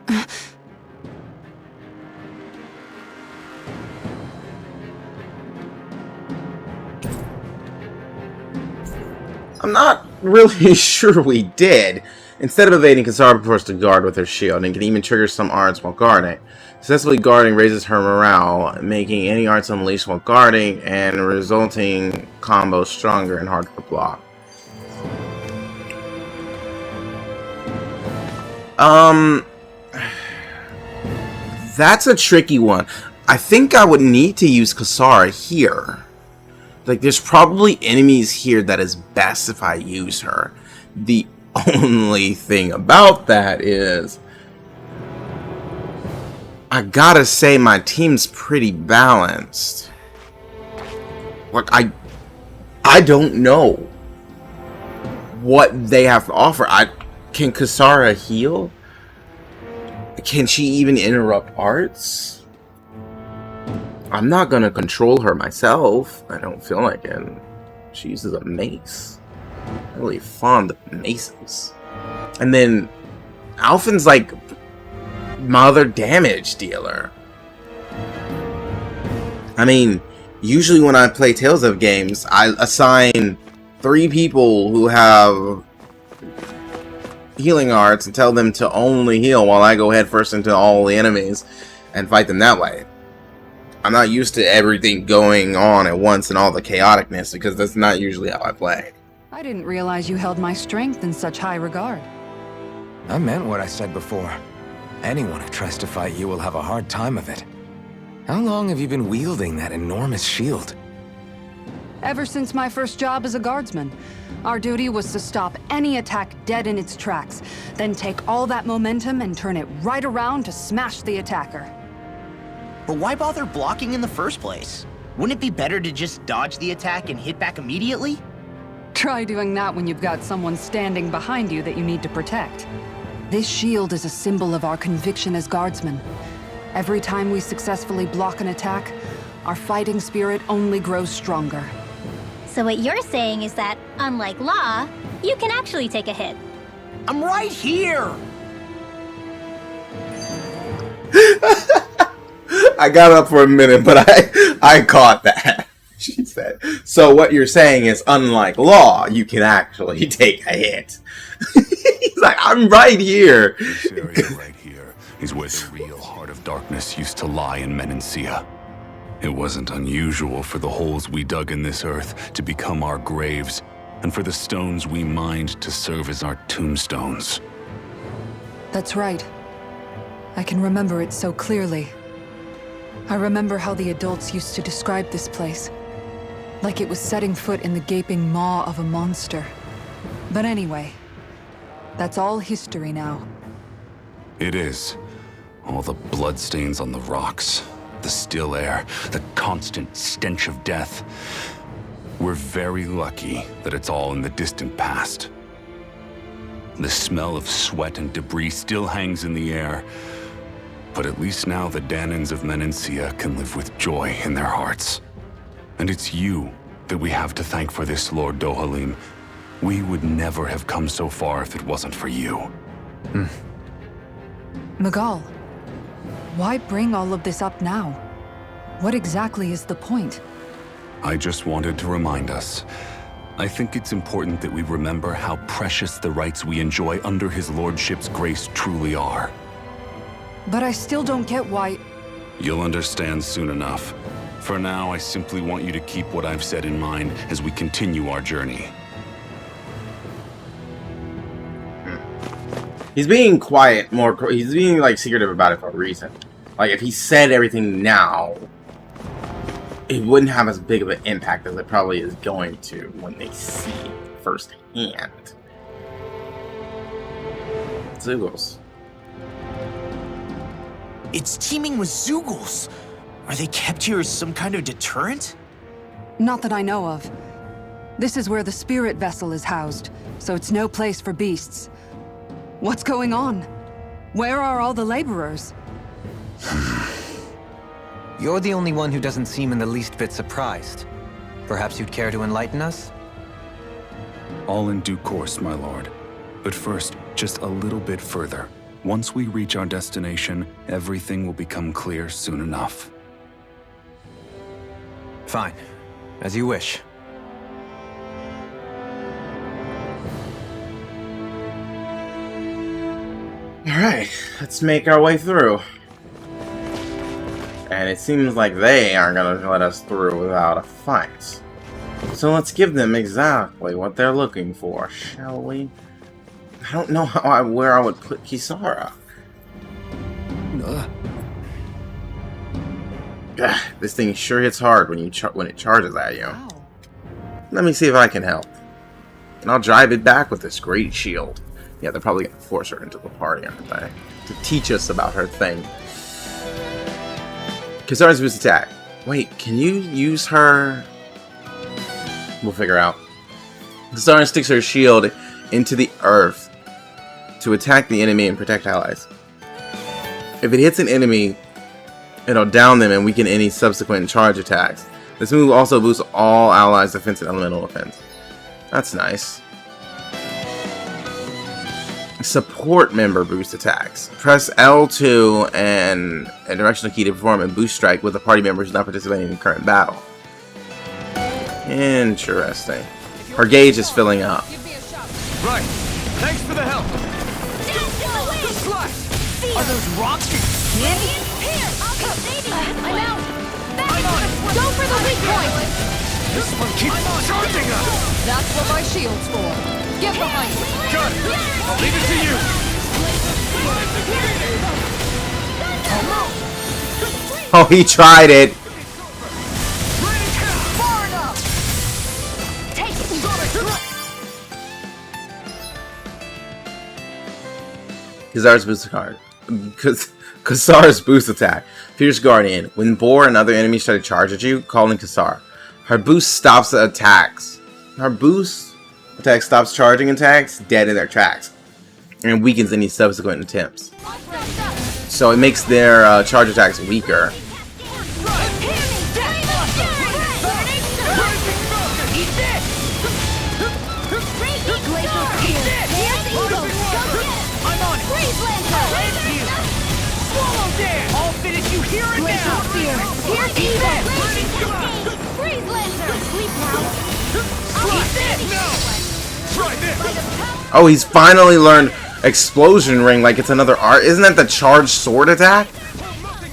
I'm not really sure we did. Instead of evading, Kasara prefers to guard with her shield and can even trigger some arts while guarding. Successfully guarding raises her morale, making any arts unleashed while guarding and resulting combos stronger and harder to block. That's a tricky one. I think I would need to use Kasara here. Like, there's probably enemies here that is best if I use her. The only thing about that is, I gotta say my team's pretty balanced. Like, I don't know what they have to offer. Can Kasara heal? Can she even interrupt arts? I'm not gonna control her myself. I don't feel like it. She uses a mace. I'm really fond of maces. And then Alphen's like my other damage dealer. I mean, usually when I play Tales of games, I assign 3 people who have healing arts and tell them to only heal while I go head first into all the enemies and fight them that way. I'm not used to everything going on at once and all the chaoticness, because that's not usually how I play. I didn't realize you held my strength in such high regard. I meant what I said before. Anyone who tries to fight you will have a hard time of it. How long have you been wielding that enormous shield? Ever since my first job as a guardsman. Our duty was to stop any attack dead in its tracks, then take all that momentum and turn it right around to smash the attacker. But why bother blocking in the first place? Wouldn't it be better to just dodge the attack and hit back immediately? Try doing that when you've got someone standing behind you that you need to protect. This shield is a symbol of our conviction as guardsmen. Every time we successfully block an attack, our fighting spirit only grows stronger. So what you're saying is that, unlike Law, you can actually take a hit. I'm right here! I got up for a minute, but I caught that. She said. So what you're saying is, unlike Law, you can actually take a hit. He's like, I'm right here. This area right here is where the real heart of darkness used to lie in Menancia. It wasn't unusual for the holes we dug in this earth to become our graves, and for the stones we mined to serve as our tombstones. That's right. I can remember it so clearly. I remember how the adults used to describe this place. Like it was setting foot in the gaping maw of a monster. But anyway, that's all history now. It is. All the bloodstains on the rocks, the still air, the constant stench of death. We're very lucky that it's all in the distant past. The smell of sweat and debris still hangs in the air, but at least now the Danans of Menancia can live with joy in their hearts. And it's you that we have to thank for this, Lord Dohalim. We would never have come so far if it wasn't for you. Magal, why bring all of this up now? What exactly is the point? I just wanted to remind us. I think it's important that we remember how precious the rights we enjoy under his lordship's grace truly are. But I still don't get why... You'll understand soon enough. For now, I simply want you to keep what I've said in mind as we continue our journey. He's being quiet, he's being like secretive about it for a reason. Like, if he said everything now, it wouldn't have as big of an impact as it probably is going to when they see it firsthand. Zoogles. It's teeming with Zoogles. Are they kept here as some kind of deterrent? Not that I know of. This is where the spirit vessel is housed, so it's no place for beasts. What's going on? Where are all the laborers? You're the only one who doesn't seem in the least bit surprised. Perhaps you'd care to enlighten us? All in due course, my lord. But first, Just a little bit further. Once we reach our destination, everything will become clear soon enough. Fine. As you wish. Alright, let's make our way through. And it seems like they aren't gonna let us through without a fight. So let's give them exactly what they're looking for, shall we? I don't know where I would put Kisara. This thing sure hits hard when it charges at you. Wow. Let me see if I can help. And I'll drive it back with this great shield. Yeah, they're probably gonna force her into the party, aren't they? To teach us about her thing. Kisara's boost attack. Wait, can you use her? We'll figure out. Kisara sticks her shield into the earth to attack the enemy and protect allies. If it hits an enemy, it'll down them and weaken any subsequent charge attacks. This move also boosts all allies' defense and elemental defense. That's nice. Support member boost attacks. Press L2 and a directional key to perform a boost strike with a party member who's not participating in the current battle. Interesting. Her gauge is filling up. Right. Thanks for the help. Are those rocks your skin? Here, I'll be saving you. I'm out. Go for the weak point. This one keeps charging us. That's what my shield's for. Get behind me. Got it. I'll leave it to you. Oh, he tried it. Far enough. Take it. Kisara's boost card. Kisara's boost attack. Fierce Guardian. When Boar and other enemies try to charge at you, call in Kisara. Her boost stops the attacks. Her boost attack stops charging attacks dead in their tracks and weakens any subsequent attempts. So it makes their charge attacks weaker. I'll finish you here and now! Here's evil! Freeze Lancer! Sleep now! Try this. Oh, he's finally learned Explosion Ring like it's another art. Isn't that the charged sword attack?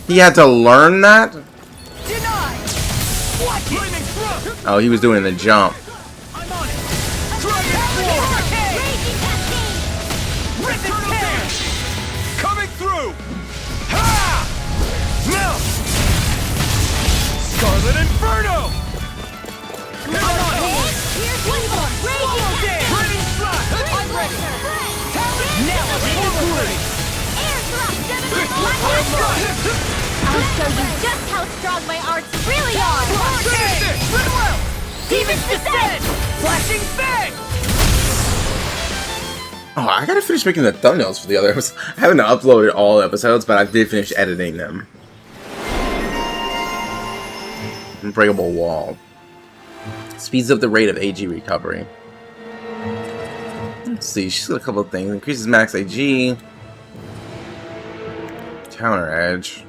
He had to learn that? Oh, he was doing the jump. Coming through. Ha! No. Scarlet Inferno. Here's one more! Ready slap. I'm ready! Now I'm ready! I'll show you just how strong my arts really are! Demons descend! Flashing fang! Oh, I gotta finish making the thumbnails for the other episodes. I haven't uploaded all episodes, but I did finish editing them. Unbreakable Wall. Speeds up the rate of AG recovery. Let's see, she's got a couple of things. Increases max AG. Counter Edge.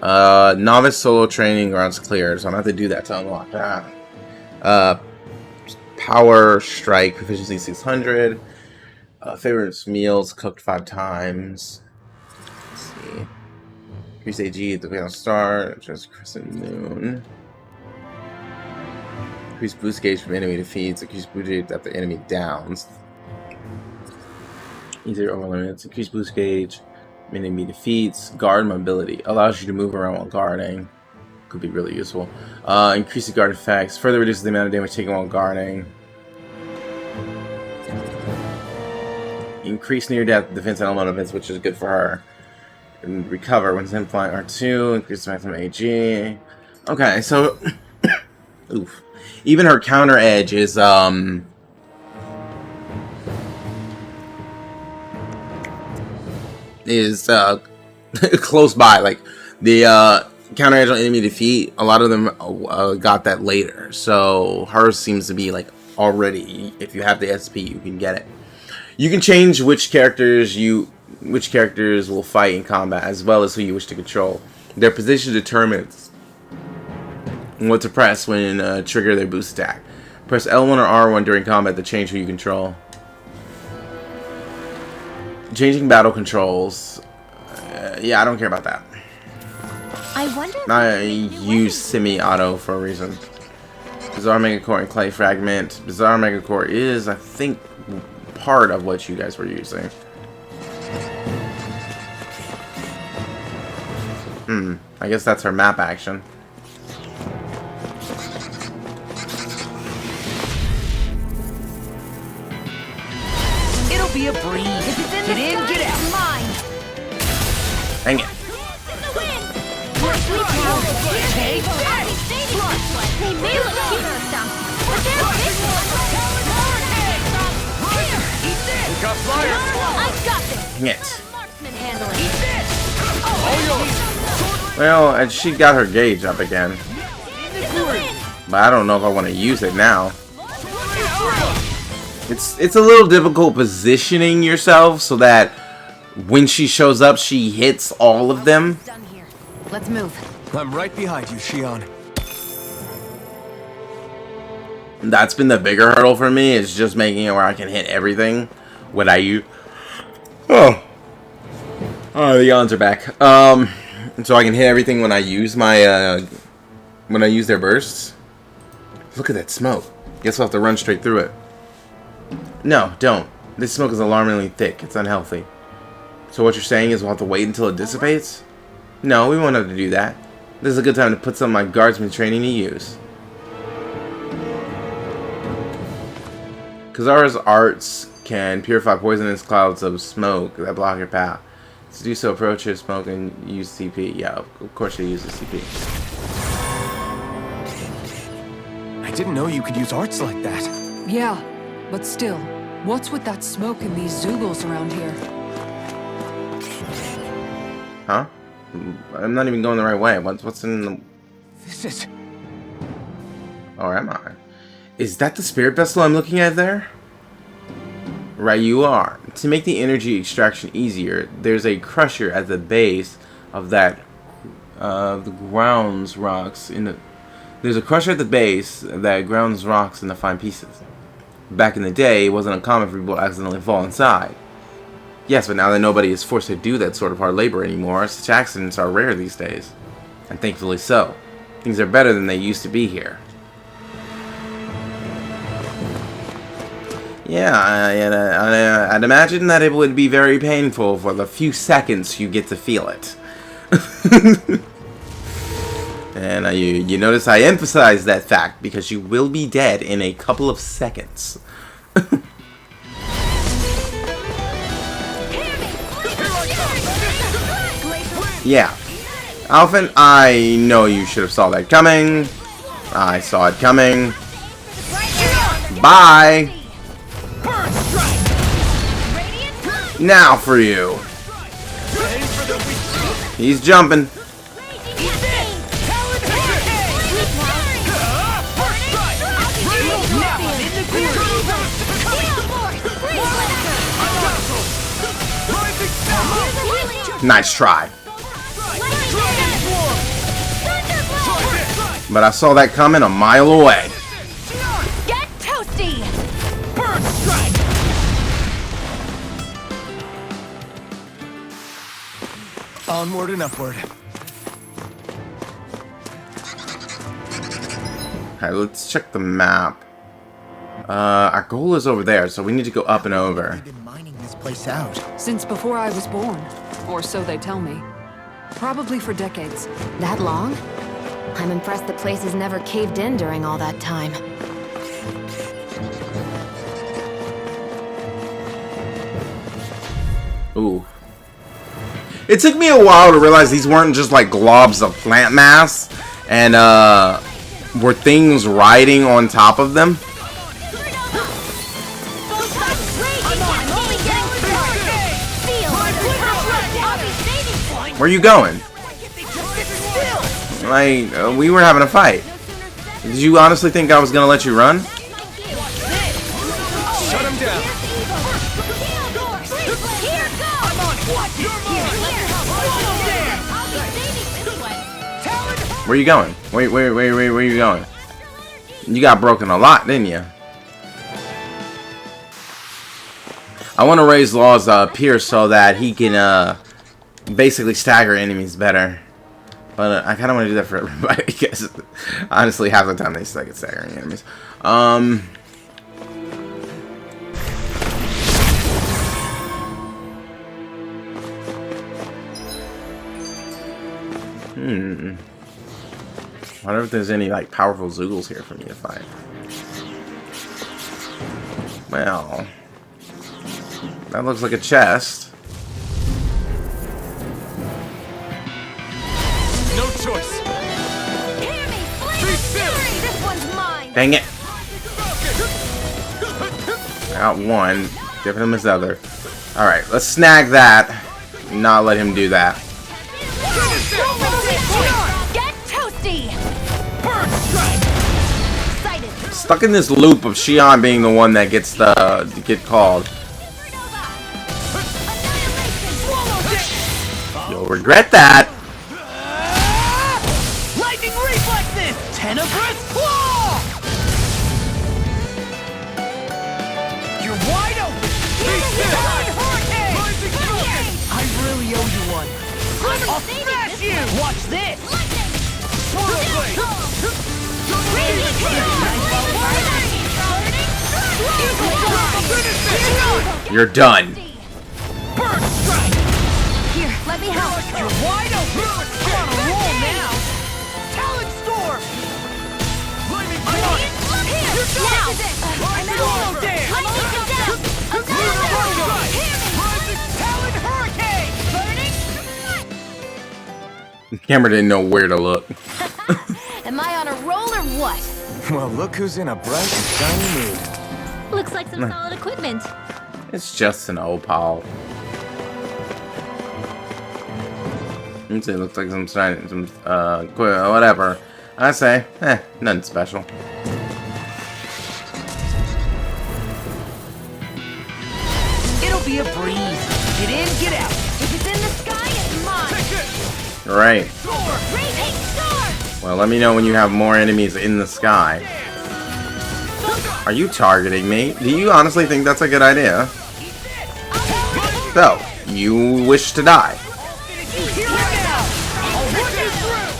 Novice solo training grounds cleared, so I'm gonna have to do that to unlock that. Power Strike, proficiency 600. Favorite meals cooked 5 times. Let's see. Increase AG at the final star, just crescent moon. Increase boost gauge from enemy defeats. Increase boost gauge that the enemy downs. Easier over limits. Increase boost gauge from enemy defeats. Guard mobility allows you to move around while guarding. Could be really useful. Increase the guard effects. Further reduces the amount of damage taken while guarding. Increase near death defense and elemental defense, which is good for her. And recover when sent flying R2. Increase the maximum AG. Okay, so oof. Even her counter edge is close by. Like the counter edge on enemy defeat, a lot of them got that later. So hers seems to be like already. If you have the SP, you can get it. You can change which characters will fight in combat, as well as who you wish to control. Their position determines what to press when trigger their boost attack. Press L1 or R1 during combat to change who you control. Changing battle controls. Yeah, I don't care about that. I wonder. I use semi-auto for a reason. Bizarre Megacore and Clay Fragment. Bizarre Megacore is, I think, part of what you guys were using. I guess that's her map action. It'll be a breeze. Get in, get out. Mine. Dang it. They may look cute or something, but they're big ones. Got flyers. I got this. Dang it. Marksman handling. Well, and she got her gauge up again. But I don't know if I want to use it now. It's a little difficult positioning yourself so that when she shows up, she hits all of them. Let's move. I'm right behind you, Shion. That's been the bigger hurdle for me, is just making it where I can hit everything when I use... Oh, the yawns are back. So I can hit everything when I use my, when I use their bursts. Look at that smoke. Guess I'll have to run straight through it. No, don't. This smoke is alarmingly thick. It's unhealthy. So what you're saying is we'll have to wait until it dissipates? No, we won't have to do that. This is a good time to put some of my guardsman training to use. Kazara's arts can purify poisonous clouds of smoke that block your path. To do so, approach his smoke and use CP. Yeah, of course you use the CP. I didn't know you could use arts like that. Yeah, but still, what's with that smoke and these Zoogles around here? Huh? I'm not even going the right way. What's in the... This is... Or am I? Is that the spirit vessel I'm looking at there? Right, you are. To make the energy extraction easier, there's a crusher at the base of that... the grounds rocks in the... There's a crusher at the base that grounds rocks into fine pieces. Back in the day, it wasn't uncommon for people to accidentally fall inside. Yes, but now that nobody is forced to do that sort of hard labor anymore, such accidents are rare these days. And thankfully so. Things are better than they used to be here. Yeah, I'd imagine that it would be very painful for the few seconds you get to feel it. And you notice I emphasize that fact because you will be dead in a couple of seconds. Yeah. Alphen, I know you should have saw that coming. I saw it coming. Bye! Now for you. He's jumping. Nice try. But I saw that coming a mile away. Get toasty! Bird strike! Onward and upward. Alright, let's check the map. Our goal is over there, so we need to go up and over. We've been mining this place out. Since before I was born. Or so they tell me. Probably for decades. That long? I'm impressed the place has never caved in during all that time. Ooh. It took me a while to realize these weren't just like globs of plant mass, and were things riding on top of them. Where are you going? Like, we were having a fight. Did you honestly think I was gonna let you run? Shut him down. Where you going? Where you going? You got broken a lot, didn't you? I want to raise Law's Pierce so that he can basically stagger enemies better. But I kind of want to do that for everybody because honestly, half the time they suck at staggering enemies. I wonder if there's any like powerful Zoogles here for me to fight. Well, that looks like a chest. No choice. This one's mine. Dang it! Got one. Giving him his other. All right, let's snag that. Not let him do that. Get toasty. Stuck in this loop of Xion being the one that gets get called. You'll regret that. Lightning reflexes! Tenebrous claw! You're wide open! I really owe you one. I'll smash you! Watch this! You're done. Burn strike! Here, let me help. You're wide open! You're on a roll now! Talon storm! Lightning claw! Now! I'm almost there! Talon hurricane! The camera didn't know where to look. Am I on a roll or what? Well, look who's in a bright and shiny mood. Looks like some solid equipment. It's just an opal. It looks like some whatever. I say, nothing special. It'll be a breeze. Get in, get out. If it's in the sky, it's mine. Right. Raging storm! Well, let me know when you have more enemies in the sky. Are you targeting me? Do you honestly think that's a good idea? So, you wish to die.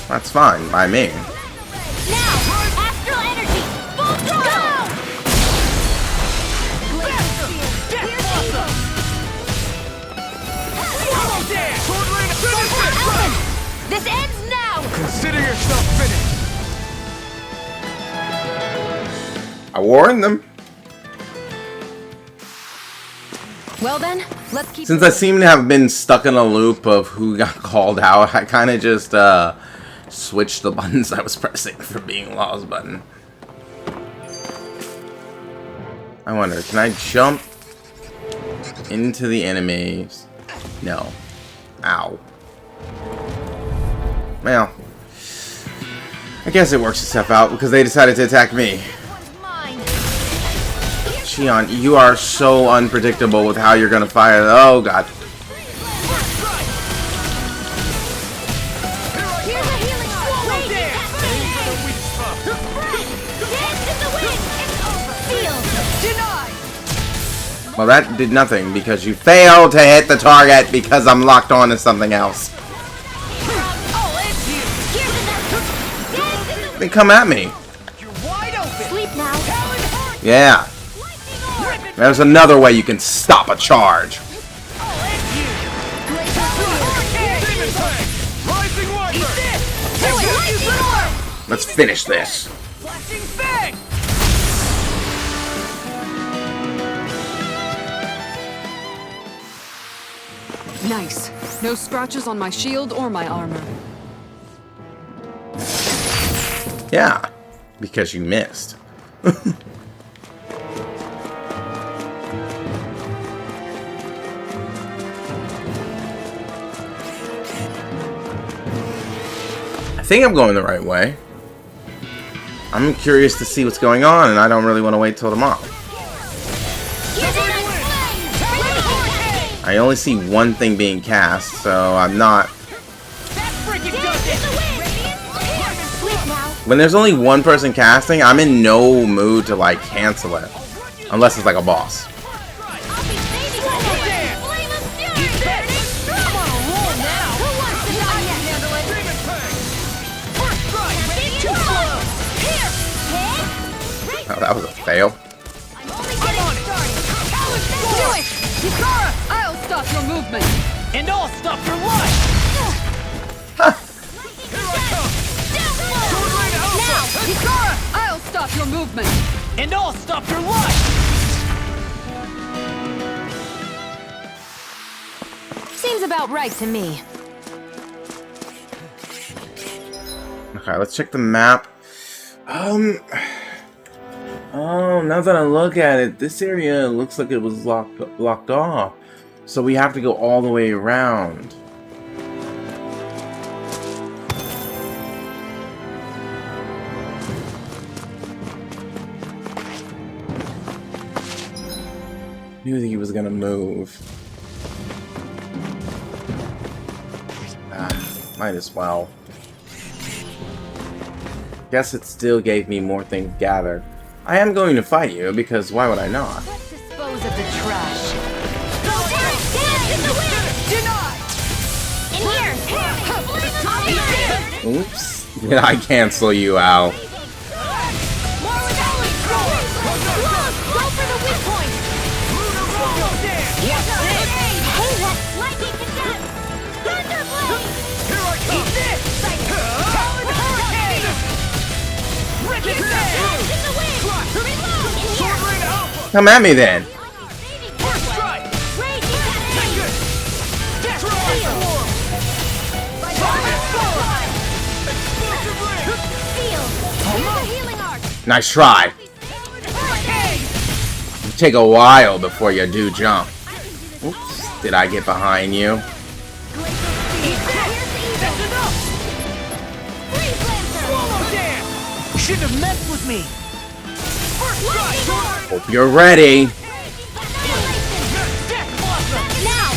That's fine by me. Now! Astral energy! Full throttle! This ends now! Consider yourself finished. I warned them. Well then, let's keep. Since I seem to have been stuck in a loop of who got called out, I kind of just switched the buttons I was pressing for being Law's button. I wonder, can I jump into the enemies? No. Ow. Well, I guess it works itself out because they decided to attack me. Xion, you are so unpredictable with how you're gonna fire. Oh god. Well, that did nothing because you failed to hit the target because I'm locked on to something else. They come at me. Yeah. There's another way you can stop a charge. Let's finish this. Nice. No scratches on my shield or my armor. Yeah, because you missed. I think I'm going the right way. I'm curious to see what's going on, and I don't really want to wait till tomorrow. I only see one thing being cast, so I'm not... When there's only one person casting, I'm in no mood to like cancel it. Unless it's like a boss. Oh, that was a fail. Do it! Hikara! I'll stop your movement! And I'll stop your life! Here I come! Now! Hikara! I'll stop your movement! And I'll stop your life! Seems about right to me. Okay, let's check the map. Oh, now that I look at it, this area looks like it was blocked off. So we have to go all the way around. Knew that he was gonna move. Might as well. Guess it still gave me more things gathered. I am going to fight you, because why would I not? Let's dispose of the trash. In here! Oops. Did I cancel you out? Go for the weak point! Lightning condense! Thunderblade! Here I come! Talon Hurricane! Rip it down! In the wind! Reload! In here! Sword Rain Alpha! Come at me then. First strike! Rage Take cannon! it! Death Form! Explosive Ring! Seal! Here's a healing arc! Nice try. Hurricane! You take a while before you do jump. Oops. Did I get behind you? That's enough! Freeze Lancer! Swallow Dance! Shouldn't have messed with me! First strike! Hope you're ready. Death Blossom! Now!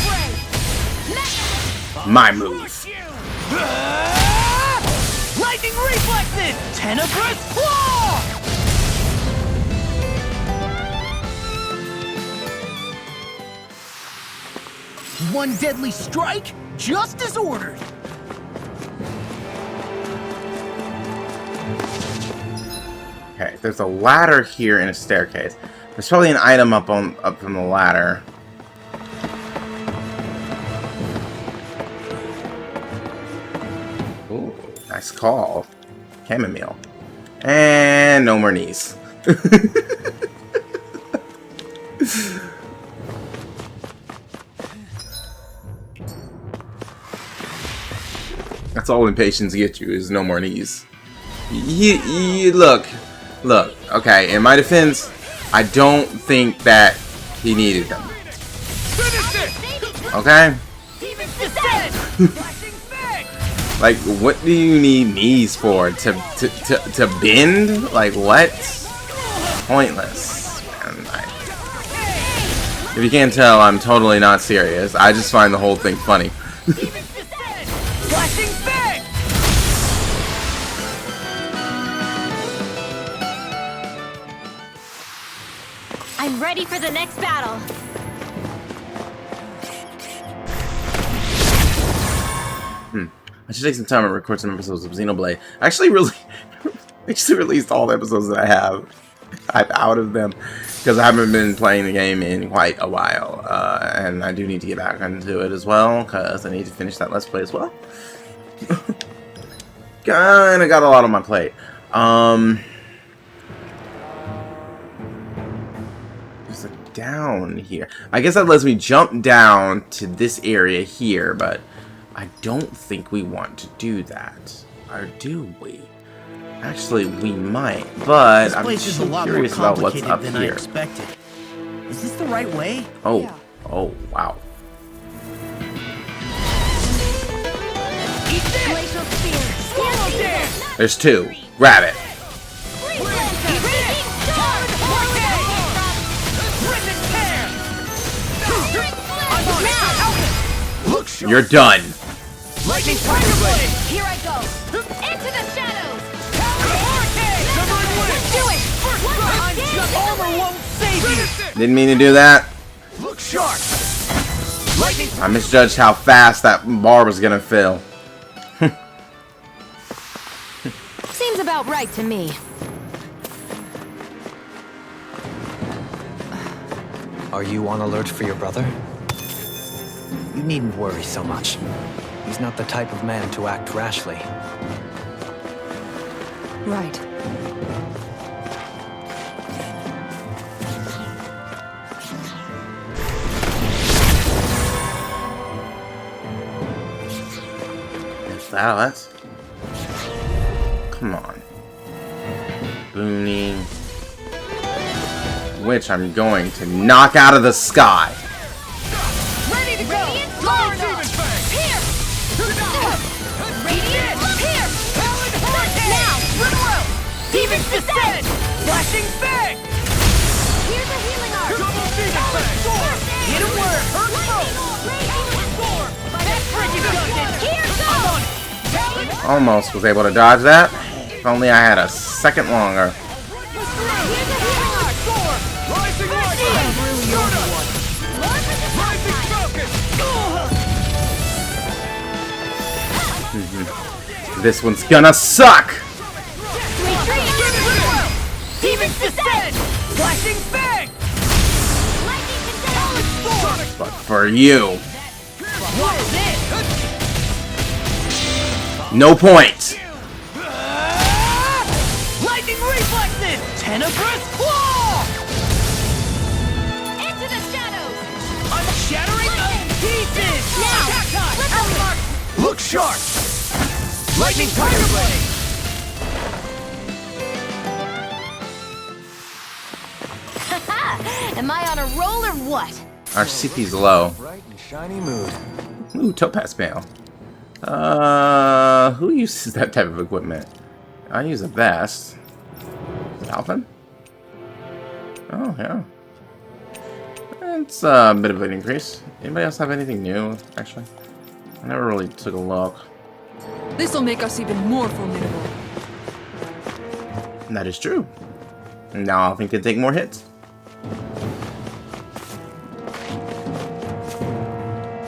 My move. Lightning Reflexes! Tenebrous Claw! One deadly strike, just as ordered. Okay, there's a ladder here and a staircase. There's probably an item up from the ladder. Ooh, nice call. Chamomile. And no more knees. That's all impatience gets you, is no more knees. Look, okay, in my defense, I don't think that he needed them. Okay? Like, what do you need knees for? To bend? Like, what? Pointless. Man, if you can't tell, I'm totally not serious. I just find the whole thing funny. Flashing Fang! I'm ready for the next battle. I should take some time and record some episodes of Xenoblade. I actually released all the episodes that I have. I'm out of them because I haven't been playing the game in quite a while, and I do need to get back into it as well because I need to finish that Let's Play as well. Kinda got a lot on my plate. There's a down here. I guess that lets me jump down to this area here, but I don't think we want to do that. Or do we? Actually, we might, but This I'm place is a so lot more curious about what's complicated up than I here. expected. Is this the right way? Oh, Yeah. oh, wow. Glacial Spear! Swallow Dance! There's two. Grab it. Freeze Lancer! Raging Storm! Rip and Tear! Electric Flare! Now! You're done. Lightning Tiger Blade! Here I go! Into the shadows! Do it! Armor won't save you! Didn't mean to do that. Look sharp! Lightning I misjudged how fast that bar was gonna fill. Seems about right to me. Are you on alert for your brother? You needn't worry so much. He's not the type of man to act rashly. Right. That's come on. Boony. Which I'm going to knock out of the sky. ready to go! Large Demon Fang! Here! Radiant! Here! Talon Hurricane! Now! Literal! Demon's Descent! Flashing Fang! Here's a healing arm! Double Demon Fang! Hit a word! Earth Smoke! That freaking does it! Here I'm on it! Talon! Almost was able to dodge that. If only I had a second longer. Rising Light! Rising Falcon! This one's gonna suck. Demon's Descent! Flashing Fang! But for you, What's this? no point. Lightning Reflexes! Tenebrous Claw! Into the shadows! Unshattering Pieces! Now! Attack time! Look sharp! Lightning Tiger Blade! Am I on a roll or what? Our CP's low. Bright and shiny mood. Ooh, Topaz Mail. Who uses that type of equipment? I use the best. Alphen? Oh, yeah. It's a bit of an increase. Anybody else have anything new, actually? I never really took a look. This'll make us even more formidable. That is true. Now Alphen can take more hits.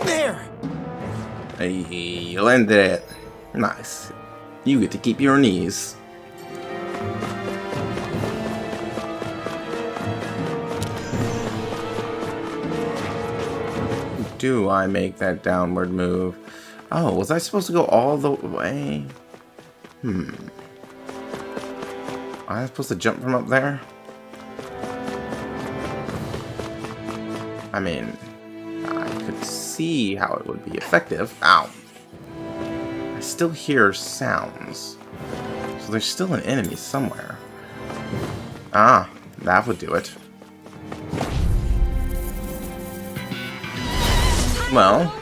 There! Hey, you landed it. Nice. You get to keep your knees. Do I make that downward move? Oh, was I supposed to go all the way? Was I supposed to jump from up there? I mean, I could see how it would be effective. Ow. I still hear sounds. So there's still an enemy somewhere. Ah, that would do it. Well,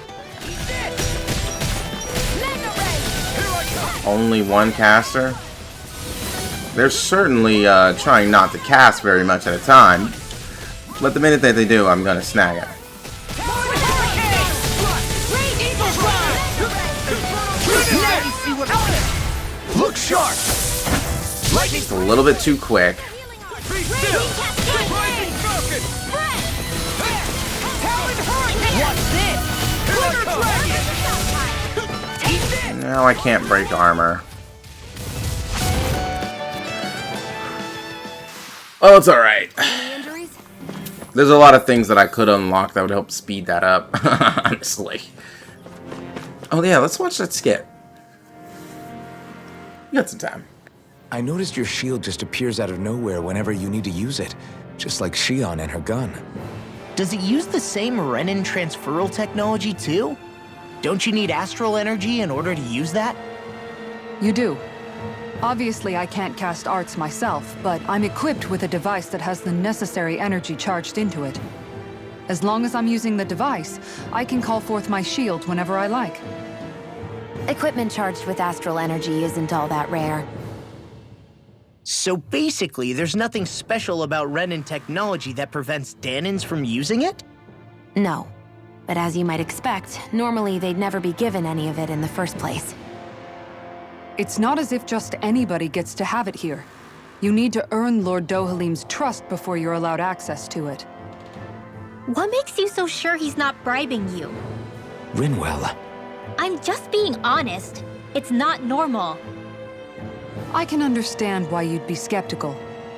only one caster? They're certainly trying not to cast very much at a time. But the minute that they do, I'm gonna snag it. Look sharp! Lightning Just a little bit too quick. Be still! Rising Falcon! Talon Hurricane! What's this? Glitter Dragon! Eat this! Now I can't break armor. Oh, it's alright. There's a lot of things that I could unlock that would help speed that up, honestly. Oh yeah, let's watch that skit. We got some time. I noticed your shield just appears out of nowhere whenever you need to use it, just like Shion and her gun. Does it use the same Renin transferal technology too? Don't you need astral energy in order to use that? You do. Obviously, I can't cast arts myself, but I'm equipped with a device that has the necessary energy charged into it. As long as I'm using the device, I can call forth my shield whenever I like. Equipment charged with astral energy isn't all that rare. So basically, there's nothing special about Renin technology that prevents Danins from using it? No. But as you might expect, normally they'd never be given any of it in the first place. It's not as if just anybody gets to have it here. You need to earn Lord Dohalim's trust before you're allowed access to it. What makes you so sure he's not bribing you? Rinwell. I'm just being honest. It's not normal. I can understand why you'd be skeptical.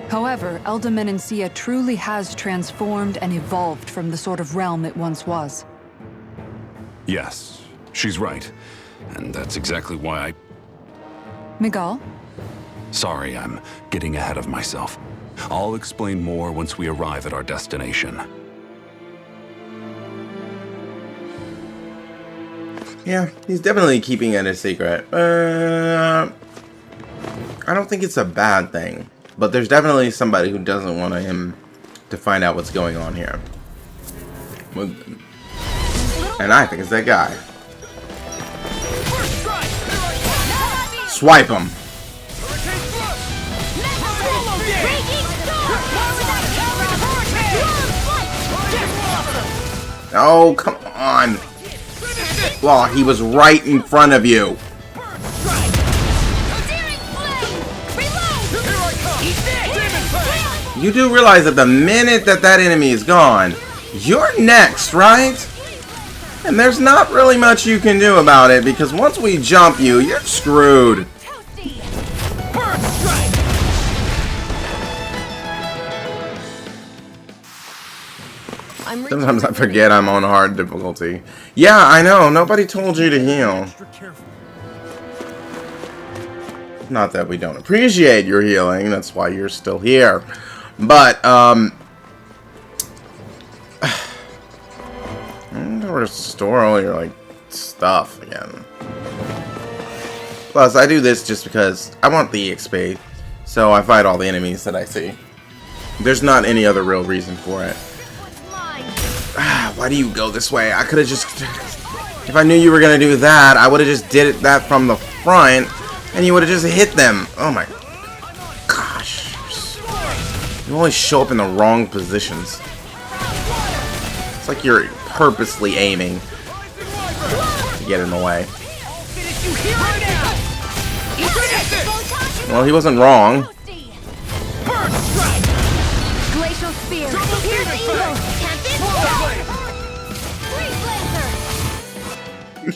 However, Elda Menancia truly has transformed and evolved from the sort of realm it once was. Yes, she's right. And that's exactly why I... Miguel? Sorry, I'm getting ahead of myself. I'll explain more once we arrive at our destination. Yeah, he's definitely keeping it a secret. I don't think it's a bad thing. But there's definitely somebody who doesn't want him to find out what's going on here. And I think it's that guy. Swipe him. Oh, come on. Well, he was right in front of you. You do realize that the minute that that enemy is gone, you're next, right? And there's not really much you can do about it, because once we jump you, you're screwed. Sometimes I forget I'm on hard difficulty. Yeah, I know. Nobody told you to heal. Not that we don't appreciate your healing. That's why you're still here. But, I'm gonna restore all your, like, stuff again. Plus, I do this just because I want the XP. So I fight all the enemies that I see. There's not any other real reason for it. Why do you go this way? I could have just... If I knew you were gonna do that, I would have just did that from the front. And you would have just hit them. Oh my gosh. You always show up in the wrong positions. It's like you're purposely aiming to get in the way. Well, he wasn't wrong. Glacial spear. Here's evil.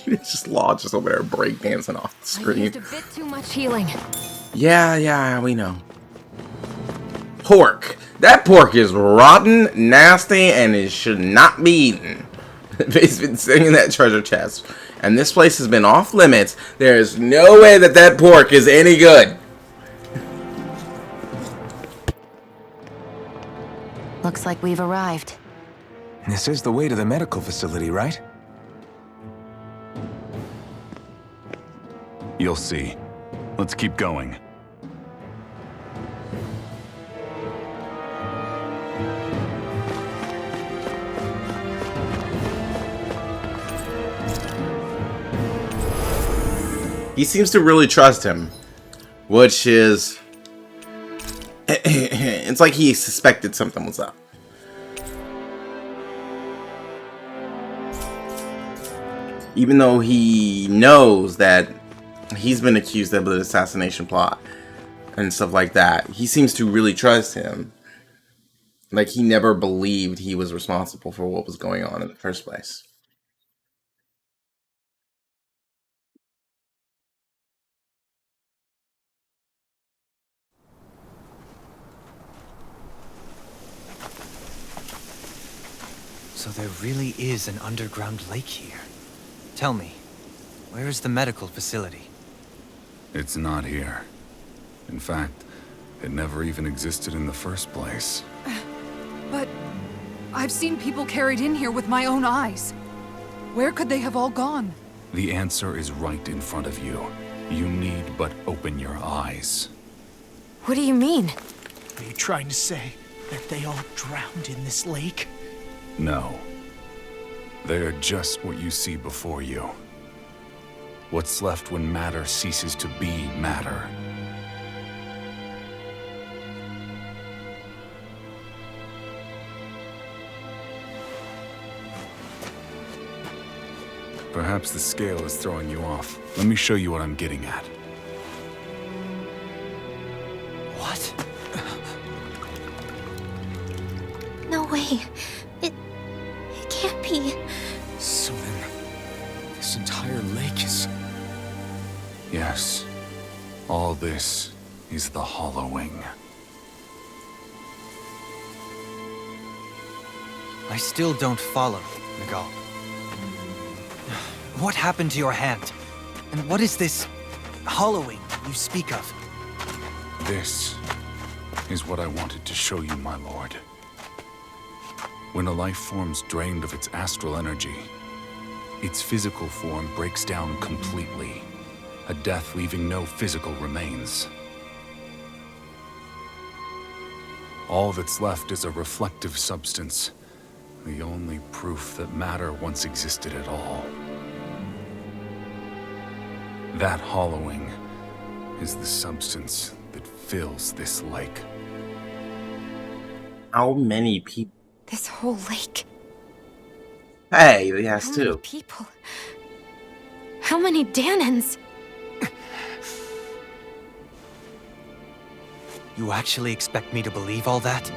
It's just Law just over there breakdancing off the screen. I used a bit too much healing. Yeah, we know. Pork. That pork is rotten, nasty, and it should not be eaten. It's been sitting in that treasure chest. And this place has been off limits. There's no way that that pork is any good. Looks like we've arrived. This is the way to the medical facility, right? You'll see. Let's keep going. He seems to really trust him, which is... It's like he suspected something was up. Even though he knows that he's been accused of an assassination plot and stuff like that, he seems to really trust him. Like he never believed he was responsible for what was going on in the first place. So there really is an underground lake here. Tell me, where is the medical facility? It's not here. In fact, it never even existed in the first place. But I've seen people carried in here with my own eyes. Where could they have all gone? The answer is right in front of you. You need but open your eyes. What do you mean? Are you trying to say that they all drowned in this lake? No. They're just what you see before you. What's left when matter ceases to be matter. Perhaps the scale is throwing you off. Let me show you what I'm getting at. What? No way. It can't be. So then, this entire lake is... Yes. All this is the hollowing. I still don't follow, Miguel. What happened to your hand? And what is this hollowing you speak of? This is what I wanted to show you, my lord. When a life form's drained of its astral energy, its physical form breaks down completely. A death leaving no physical remains. All that's left is a reflective substance, the only proof that matter once existed at all. That hollowing is the substance that fills this lake. How many people? This whole lake. Hey, he has How many two. people? How many Danans? You actually expect me to believe all that?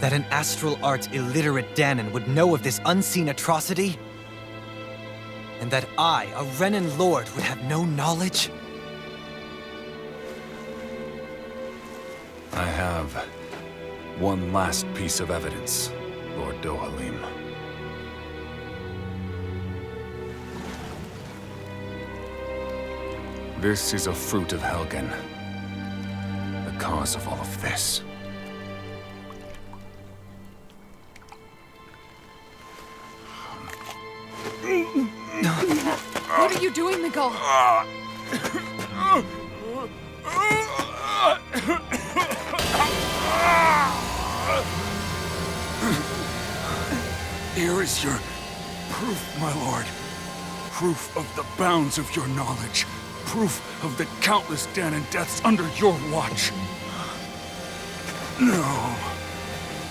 That an astral arts illiterate Danan would know of this unseen atrocity? And that I, a Renan lord, would have no knowledge? I have one last piece of evidence, Lord Dohalim. This is a Fruit of Helgen. The cause of all of this. What are you doing, Miguel? Here is your proof, my lord. Proof of the bounds of your knowledge. Proof of the countless Danan deaths under your watch. No,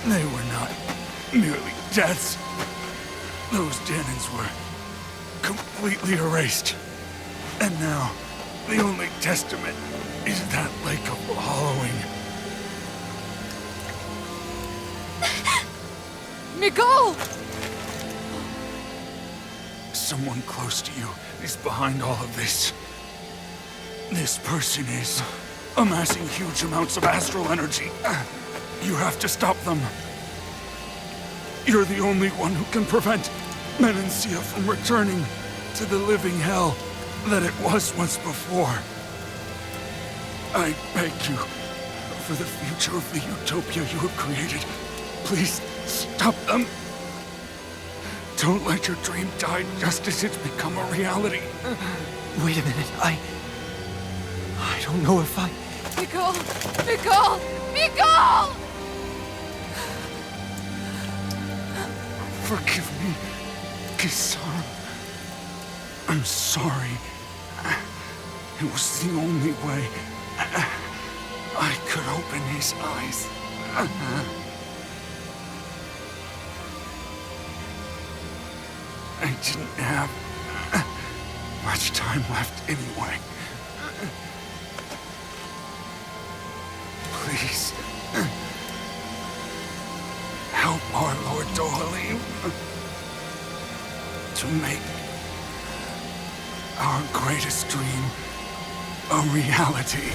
they were not merely deaths. Those Danans were completely erased. And now, the only testament is that lake of hollowing. Miguel! Someone close to you is behind all of this. This person is amassing huge amounts of astral energy. You have to stop them. You're the only one who can prevent Menancia from returning to the living hell that it was once before. I beg you, for the future of the utopia you have created, please stop them. Don't let your dream die just as it's become a reality. Wait a minute, I don't know if I... Miguel! Miguel! Miguel! Forgive me, Kisara. I'm sorry. It was the only way I could open his eyes. I didn't have much time left anyway. Please, help our Lord Dohalim to make our greatest dream a reality.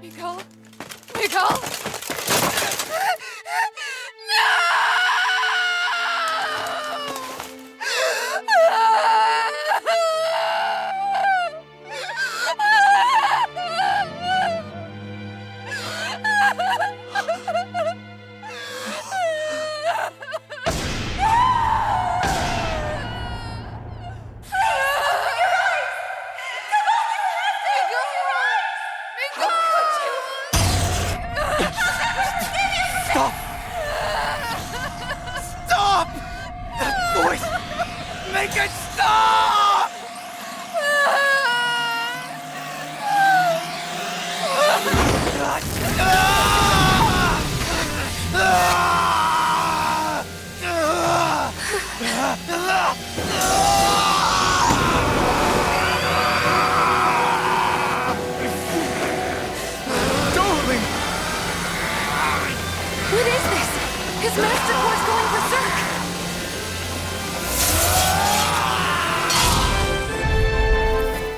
Miguel? Miguel?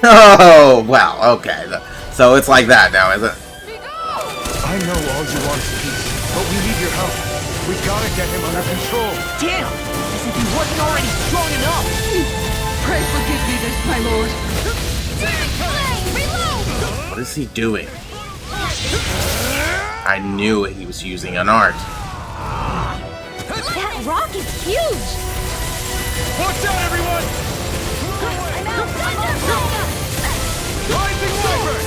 Oh, well, okay. So it's like that now, is it? I know all you want is peace, but we need your help. We gotta get him under control. Damn! As if he wasn't already strong enough! Pray forgive me this, my lord. What is he doing? I knew he was using an art. That rock is huge! Watch out, everyone! Rising Wyvern!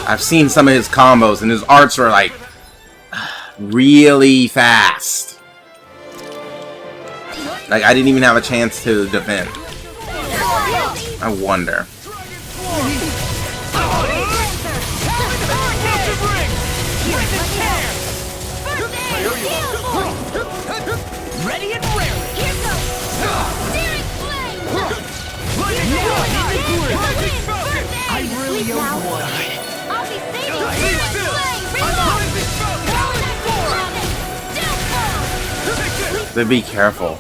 I've seen some of his combos, and his arts are like really fast. Like I didn't even have a chance to defend. I wonder. Ready and raring! Here goes! Searing flame! I really owe you one. I'll be saving you! Flame! But be careful.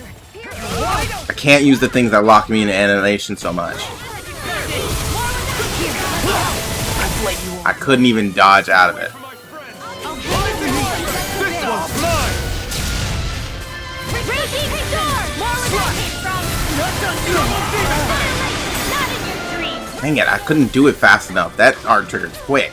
I can't use the things that lock me into animation so much. I couldn't even dodge out of it. Dang it, I couldn't do it fast enough. That art triggered quick.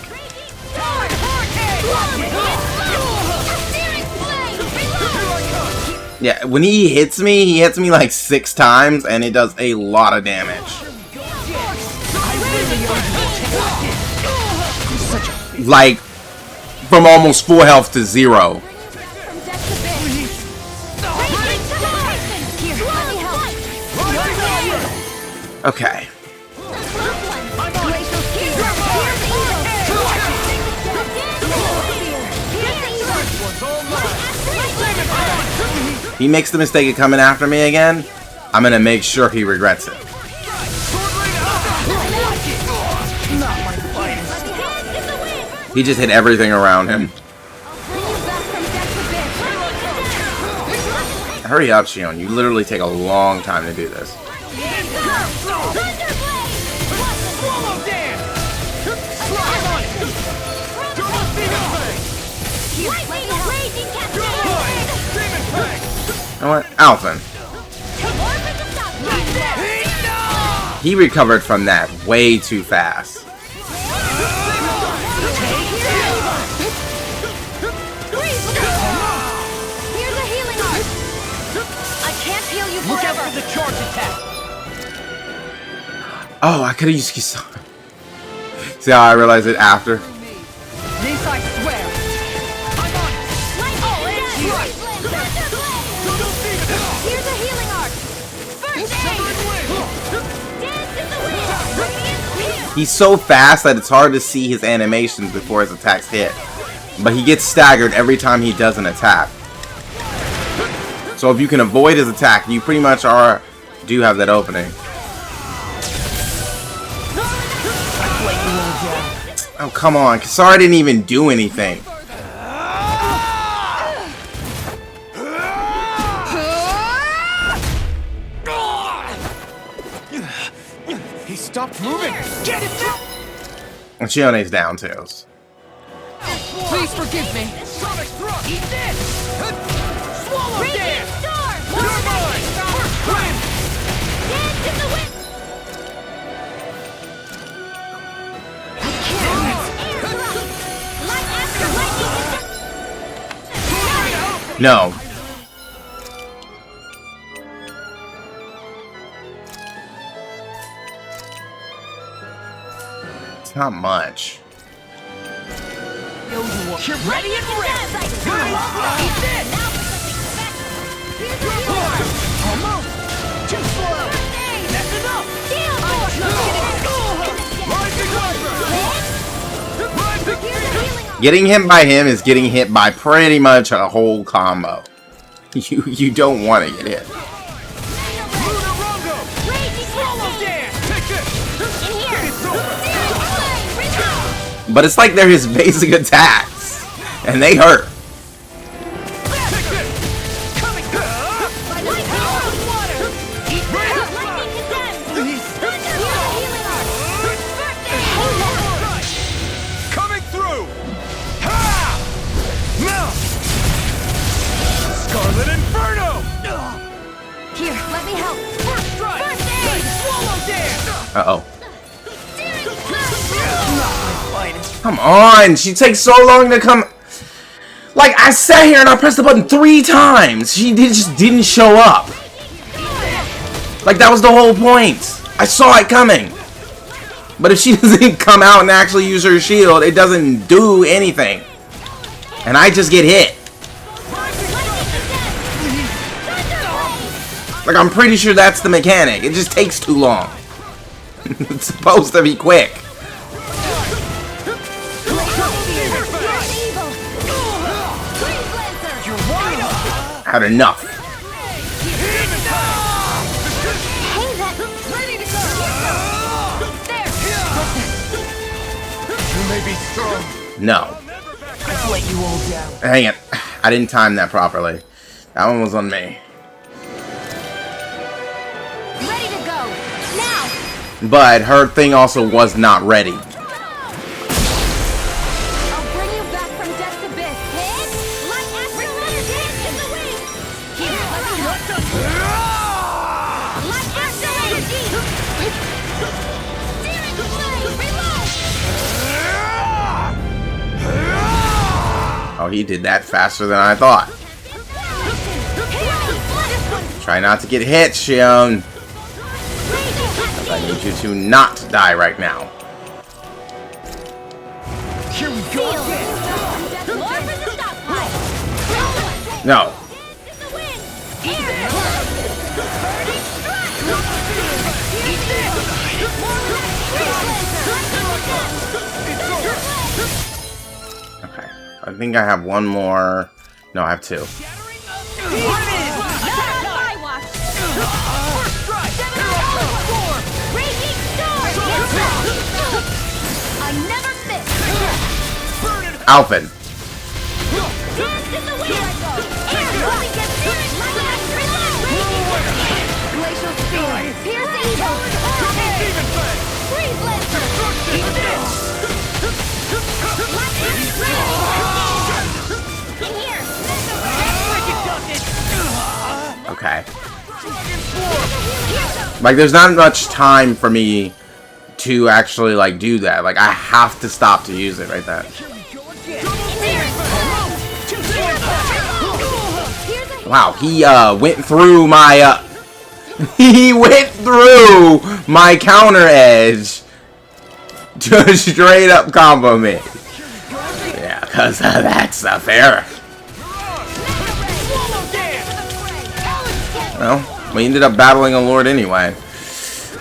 Yeah, when he hits me like 6 times, and it does a lot of damage. Like, from almost full health to 0. Okay. He makes the mistake of coming after me again, I'm gonna make sure he regrets it. He just hit everything around him. Hurry up, Shion. You literally take a long time to do this. You know what? Alphen. He recovered from that way too fast. Look out for the charge attack! Oh, I could've used Kisana. See how I realized it after? This I swear. I'm on it! Here's a healing arc! First aid! Dance in the wind! He's so fast that it's hard to see his animations before his attacks hit. But he gets staggered every time he does an attack. So if you can avoid his attack, you pretty much do have that opening. Oh, come on. Kisara didn't even do anything. He stopped moving! Get it down! And Shione's down too. Please forgive me. Sonic thrust! Eat this! Swallow Raging dance! Star! You're mine! First climb! Dance in the wind! Light after lightning! No. It's not much. You're ready and ready! Eat this! Almost! Too slow! That's enough! Getting hit by him is getting hit by pretty much a whole combo. You don't want to get hit. But it's like they're his basic attacks, and they hurt. Eat Uh-oh. Come on! She takes so long to come... Like, I sat here and I pressed the button 3 times! Just didn't show up. Like, that was the whole point. I saw it coming. But if she doesn't come out and actually use her shield, it doesn't do anything. And I just get hit. Like, I'm pretty sure that's the mechanic. It just takes too long. It's supposed to be quick. Had enough. No. Hang it. I didn't time that properly. That one was on me. Ready to go. Now. But her thing also was not ready. I'll bring you back from death's abyss. Hit. Light Astral energy in the wing. Here, let's go. Light Astral energy. Steering the plane. Reload. Oh, he did that faster than I thought. Try not to get hit, Shion. Because I need you to not die right now. Here we go again. No. Okay. I think I have one more. No, I have 2. Alphen. Okay. Like, there's not much time for me to actually, like, do that. Like, I have to stop to use it right there. Wow, he went through my he went through my counter edge to straight up combo me. Yeah, cause that's fair. Well, we ended up battling a lord anyway.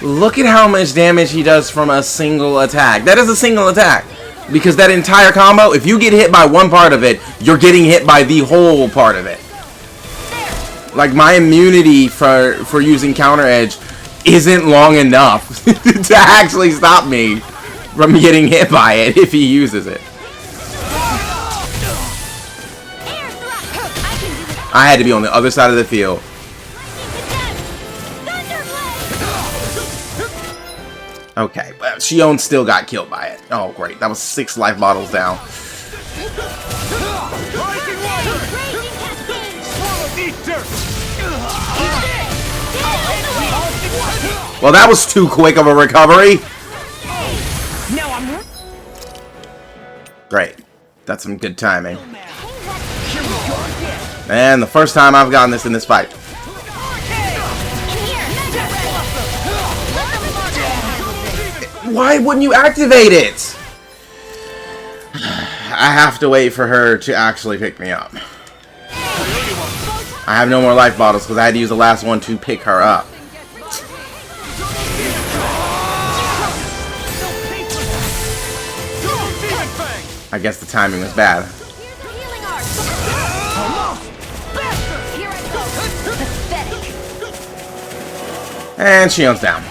Look at how much damage he does from a single attack. That is a single attack. Because that entire combo, if you get hit by one part of it, you're getting hit by the whole part of it. Like, my immunity for using counter edge isn't long enough to actually stop me from getting hit by it if he uses it. I had to be on the other side of the field. Okay, well, Shion still got killed by it. Oh, great. That was 6 life bottles down. Well, that was too quick of a recovery. Great. That's some good timing. And the first time I've gotten this in this fight. Why wouldn't you activate it? I have to wait for her to actually pick me up. I have no more life bottles because I had to use the last one to pick her up. I guess the timing was bad. And Shion's down.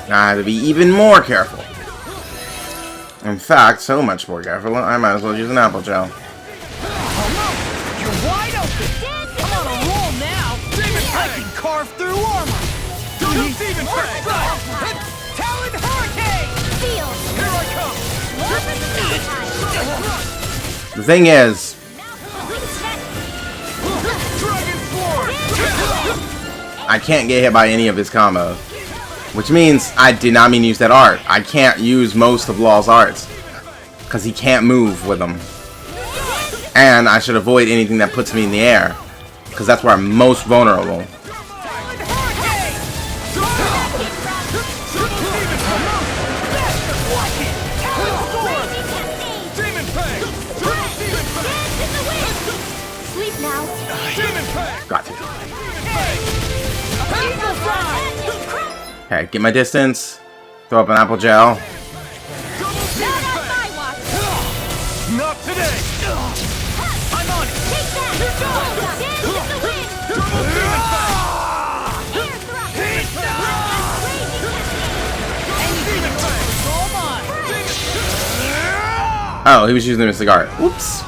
I have to be even more careful. In fact, so much more careful, I might as well use an apple gel. You're wide open. I'm on a roll now. I can carve through armor. Demon Fang. Talon Hurricane. Here I come. The thing is, I can't get hit by any of his combos. Which means I did not mean to use that art. I can't use most of Law's arts. Because he can't move with them. And I should avoid anything that puts me in the air. Because that's where I'm most vulnerable. Got you. Okay, get my distance. Throw up an apple gel. Not today! I'm on it! Take that! Oh, he was using the Mystic Art. Whoops.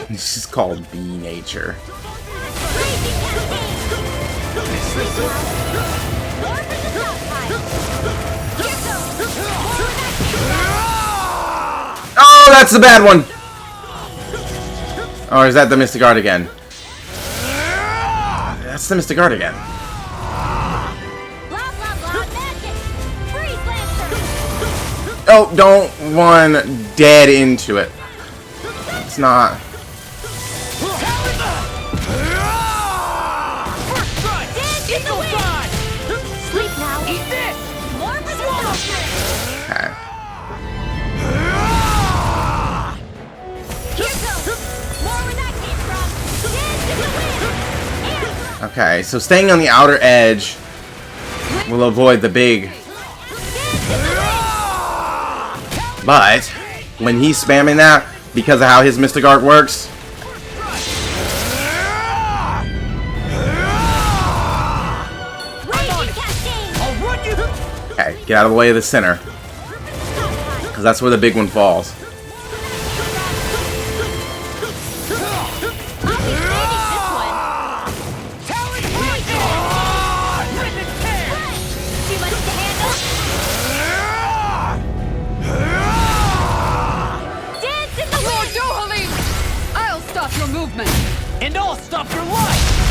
This is called B nature. Oh, that's the bad one. Or is that the Mystic Art again? That's the Mystic Art again. Oh, don't run dead into it. It's not. Okay. Okay, so staying on the outer edge will avoid the big. But when he's spamming that, because of how his Mystic Art works, okay, get out of the way of the center, because that's where the big one falls. And I'll stop your life!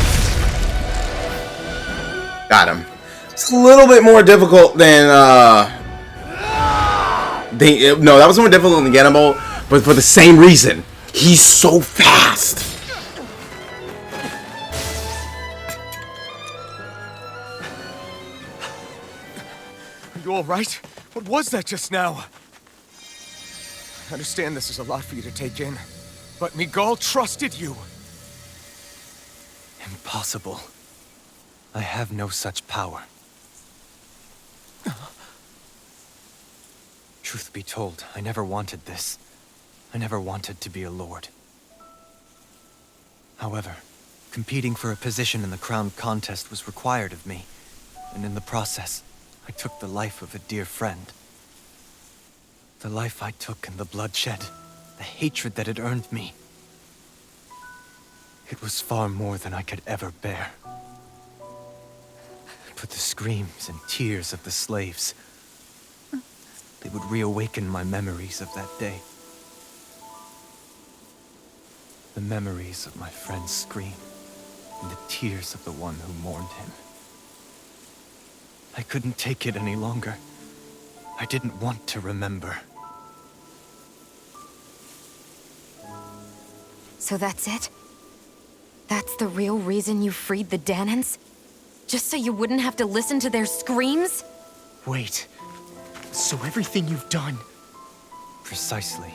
Got him. It's a little bit more difficult than, no, that was more difficult than Gettable, but for the same reason. He's so fast! Are you alright? What was that just now? I understand this is a lot for you to take in, but Miguel trusted you. Impossible. I have no such power. Truth be told, I never wanted this. I never wanted to be a lord. However, competing for a position in the crown contest was required of me, and in the process, I took the life of a dear friend. The life I took and the bloodshed, the hatred that it earned me. It was far more than I could ever bear. But the screams and tears of the slaves, they would reawaken my memories of that day. The memories of my friend's scream and the tears of the one who mourned him. I couldn't take it any longer. I didn't want to remember. So that's it? That's the real reason you freed the Danans? Just so you wouldn't have to listen to their screams? Wait. So everything you've done... Precisely.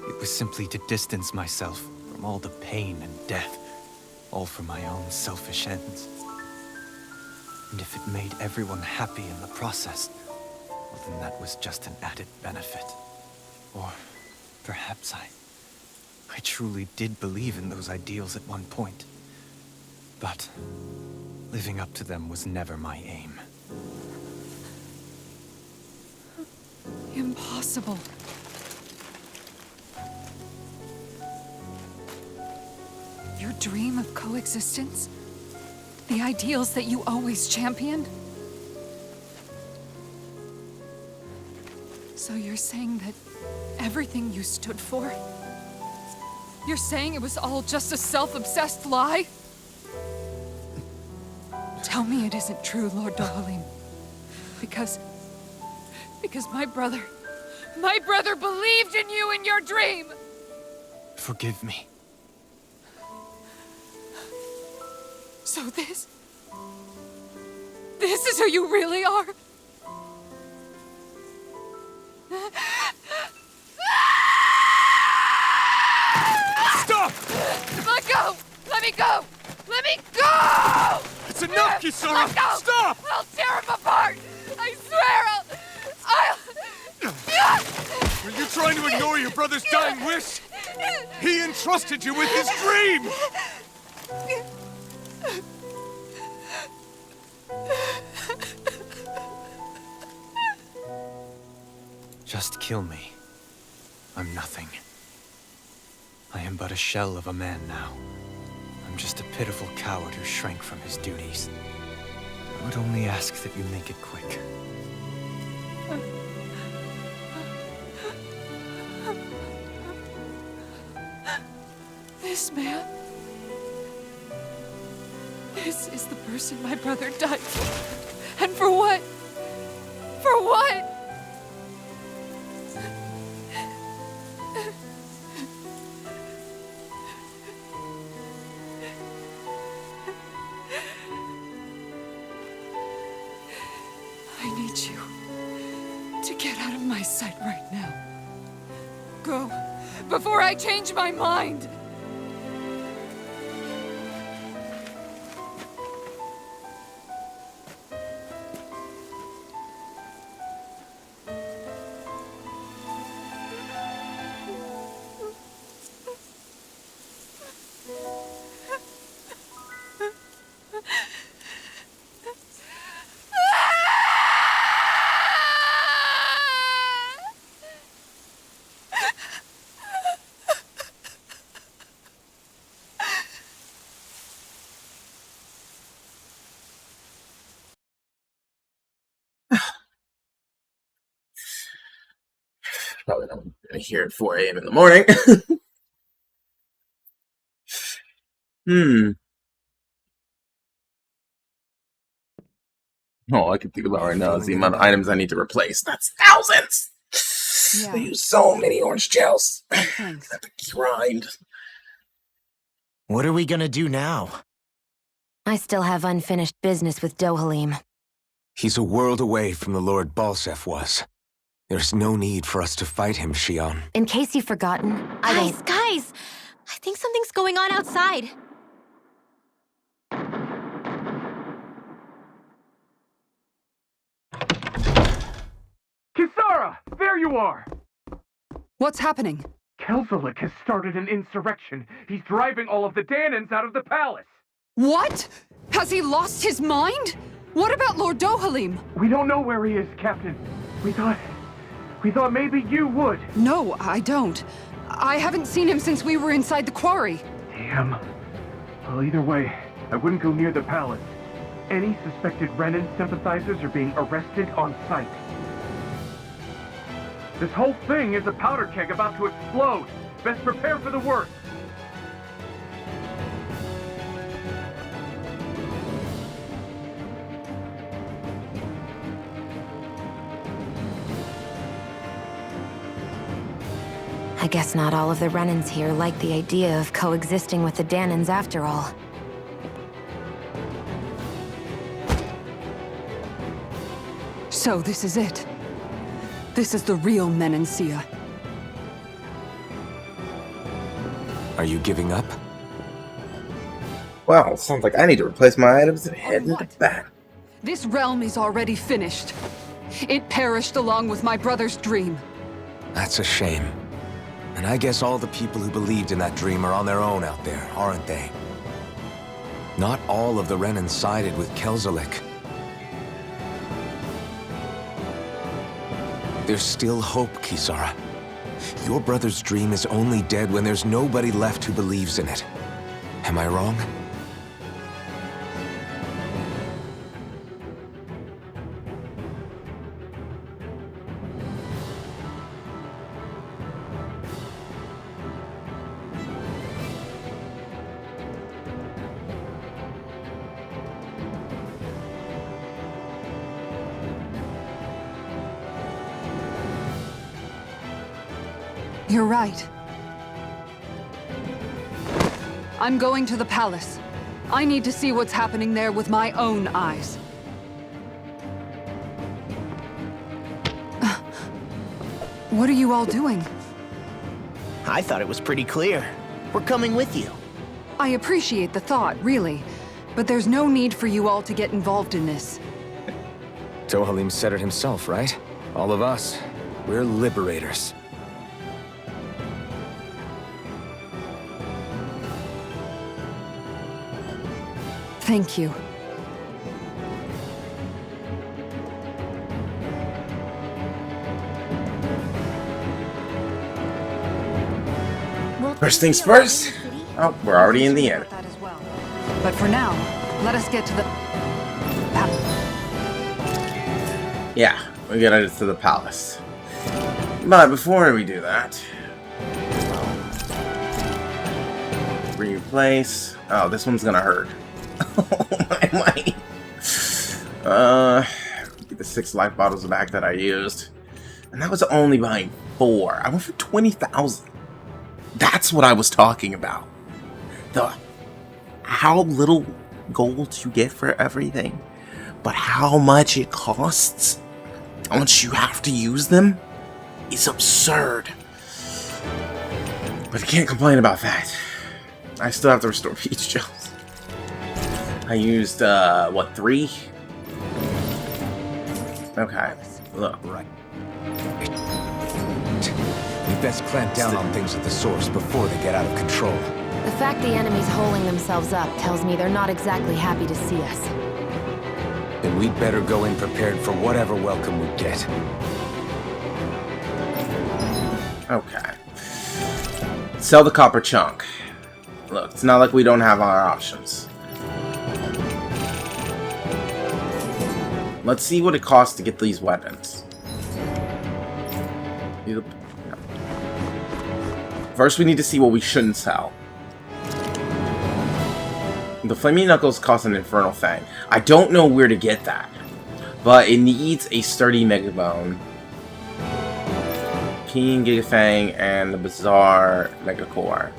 It was simply to distance myself from all the pain and death, all for my own selfish ends. And if it made everyone happy in the process, well then that was just an added benefit. Or perhaps I truly did believe in those ideals at one point. But living up to them was never my aim. Impossible. Your dream of coexistence? The ideals that you always championed? So you're saying that everything you stood for? You're saying it was all just a self-obsessed lie? Tell me it isn't true, Lord Dohalim. Because my brother believed in you in your dream! Forgive me. So this is who you really are? Stop! Let go! Let me go! Let me go! It's enough, Kisara! Let go! Stop! I'll tear him apart! I swear Are you trying to ignore your brother's dying wish? He entrusted you with his dream! Just kill me. I'm nothing. I am but a shell of a man now. I'm just a pitiful coward who shrank from his duties. I would only ask that you make it quick. This man... This is the person my brother died for. And for what? For what? I need you to get out of my sight right now. Go, before I change my mind! Probably not gonna hear at 4 a.m. in the morning. All I can think about right now is the amount of items I need to replace. That's thousands! Yeah. I use so many orange gels. Thanks. I have to grind. What are we gonna do now? I still have unfinished business with Dohalim. He's a world away from the Lord Balsef was. There's no need for us to fight him, Shion. In case you've forgotten, Guys! I think something's going on outside. Kisara! There you are! What's happening? Kelzelik has started an insurrection. He's driving all of the Danans out of the palace. What? Has he lost his mind? What about Lord Dohalim? We don't know where he is, Captain. We thought maybe you would. No, I don't. I haven't seen him since we were inside the quarry. Damn. Well, either way, I wouldn't go near the palace. Any suspected Renan sympathizers are being arrested on sight. This whole thing is a powder keg about to explode. Best prepare for the worst. I guess not all of the Renans here like the idea of coexisting with the Danans after all. So this is it. This is the real Menancia. Are you giving up? Well, sounds like I need to replace my items and head into battle. This realm is already finished. It perished along with my brother's dream. That's a shame. And I guess all the people who believed in that dream are on their own out there, aren't they? Not all of the Renan sided with Kelzelik. There's still hope, Kisara. Your brother's dream is only dead when there's nobody left who believes in it. Am I wrong? You're right. I'm going to the palace. I need to see what's happening there with my own eyes. What are you all doing? I thought it was pretty clear. We're coming with you. I appreciate the thought, really, but there's no need for you all to get involved in this. Dohalim said it himself, right? All of us, we're liberators. Thank you. First things first. Oh, we're already in the end. But for now, let us get to the Yeah, we gotta get to the palace. But before we do that, replace. Oh, this one's gonna hurt. my. Get the 6 life bottles back that I used, and that was only buying 4. I went for 20,000. That's what I was talking about. How little gold you get for everything, but how much it costs once you have to use them is absurd. But I can't complain about that. I still have to restore peach gels. I used, what, 3? Okay, look. Right. We best clamp down on things at the source before they get out of control. The fact the enemy's holding themselves up tells me they're not exactly happy to see us. Then we'd better go in prepared for whatever welcome we get. Okay. Sell the copper chunk. Look, it's not like we don't have our options. Let's see what it costs to get these weapons. First, we need to see what we shouldn't sell. The Flaming Knuckles cost an Infernal Fang. I don't know where to get that, but it needs a sturdy Mega Bone, Keen Giga Fang, and the Bizarre Mega Core.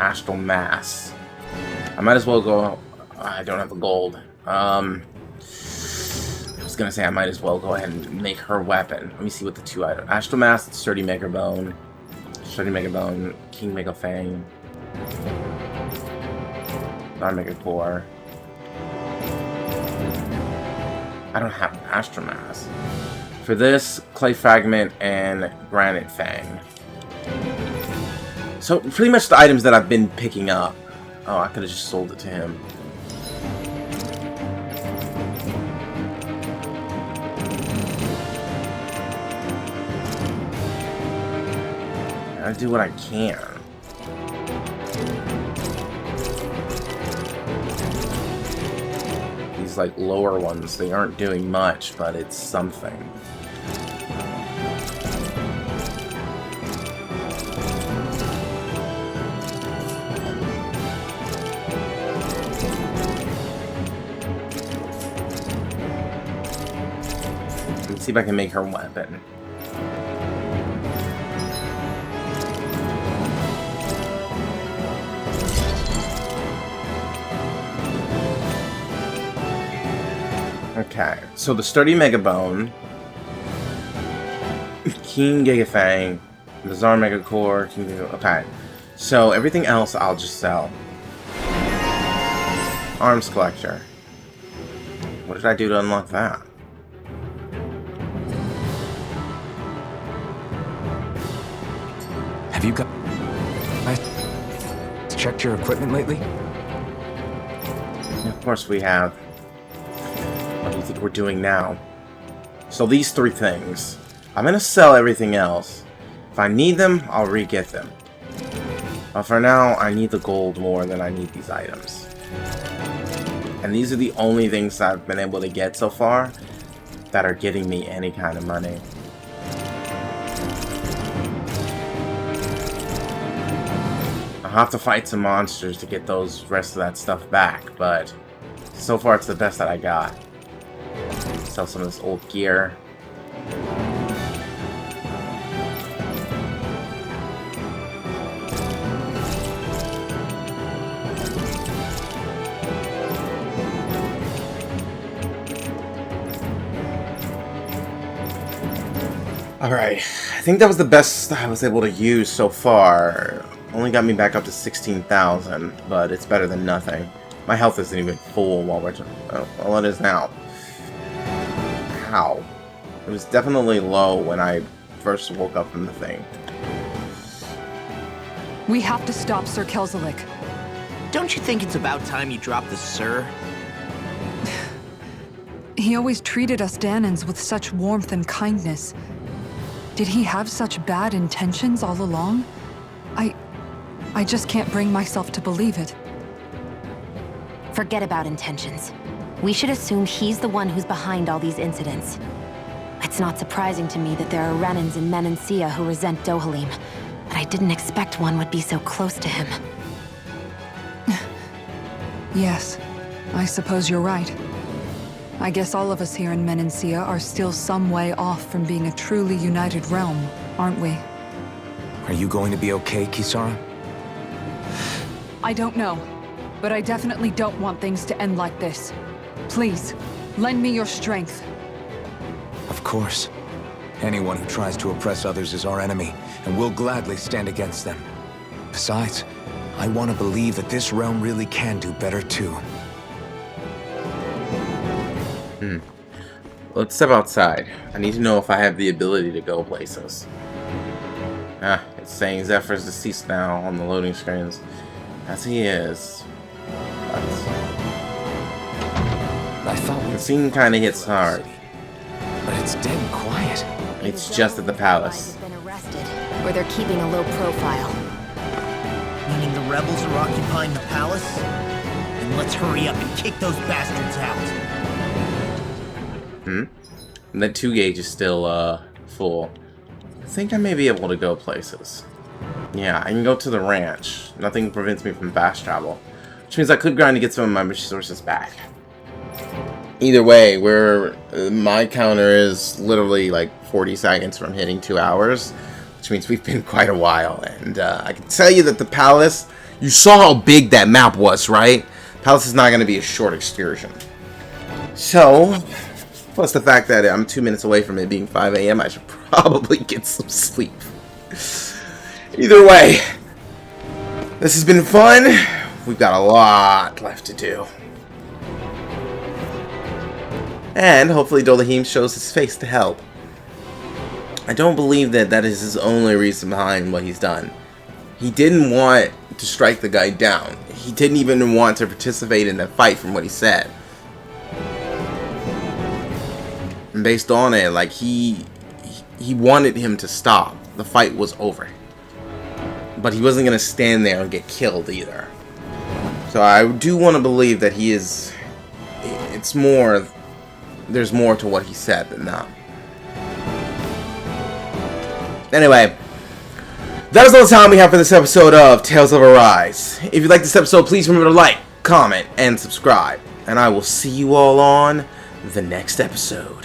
Astral Mass. I might as well go. I don't have the gold. I was gonna say I might as well go ahead and make her weapon. Let me see what the 2 items. Astral Mass, Sturdy Mega Bone. Sturdy Mega Bone, King Mega Fang, Non Mega Core. I don't have an Astral Mass. For this, Clay Fragment and Granite Fang. So, pretty much the items that I've been picking up. Oh, I could have just sold it to him. I do what I can. These like lower ones, they aren't doing much, but it's something. Let's see if I can make her weapon. Okay, so the Sturdy Mega Bone, Keen Giga Fang, Bizarre Mega Core, okay. So everything else I'll just sell. Arms Collector. What did I do to unlock that? Have you checked your equipment lately? Of course we have. What do you think we're doing now? So these 3 things. I'm gonna sell everything else. If I need them, I'll re-get them. But for now, I need the gold more than I need these items. And these are the only things I've been able to get so far that are getting me any kind of money. I'll have to fight some monsters to get those rest of that stuff back, but so far it's the best that I got. Sell some of this old gear. Alright, I think that was the best I was able to use so far. Only got me back up to 16,000, but it's better than nothing. My health isn't even full while we're... Oh, well, it is now. How? It was definitely low when I first woke up from the thing. We have to stop Sir Kelzelik. Don't you think it's about time you dropped the sir? He always treated us Danans with such warmth and kindness. Did he have such bad intentions all along? I just can't bring myself to believe it. Forget about intentions. We should assume he's the one who's behind all these incidents. It's not surprising to me that there are Renans in Menancia who resent Dohalim, but I didn't expect one would be so close to him. Yes, I suppose you're right. I guess all of us here in Menancia are still some way off from being a truly united realm, aren't we? Are you going to be okay, Kisara? I don't know, but I definitely don't want things to end like this. Please, lend me your strength. Of course. Anyone who tries to oppress others is our enemy, and we'll gladly stand against them. Besides, I want to believe that this realm really can do better too. Let's step outside. I need to know if I have the ability to go places. It's saying Zephyr's deceased now on the loading screens. As he is. I thought the scene kind of hits hard. But it's dead quiet. It's just at the palace. Been arrested, or they're keeping a low profile. Meaning the rebels are occupying the palace? Then let's hurry up and kick those bastards out. And that 2 gauge is still full. I think I may be able to go places. Yeah, I can go to the ranch. Nothing prevents me from fast travel. Which means I could grind to get some of my resources back. Either way, my counter is literally like 40 seconds from hitting 2 hours. Which means we've been quite a while. And I can tell you that the palace... You saw how big that map was, right? Palace is not going to be a short excursion. So... Plus the fact that I'm 2 minutes away from it being 5 a.m., I should probably get some sleep. Either way, this has been fun. We've got a lot left to do. And hopefully Dohalim shows his face to help. I don't believe that that is his only reason behind what he's done. He didn't want to strike the guy down. He didn't even want to participate in that fight from what he said. And based on it, like he wanted him to stop. The fight was over. But he wasn't going to stand there and get killed either. So I do want to believe that he is... It's more... There's more to what he said than that. Anyway, that is all the time we have for this episode of Tales of Arise. If you like this episode, please remember to like, comment, and subscribe. And I will see you all on the next episode.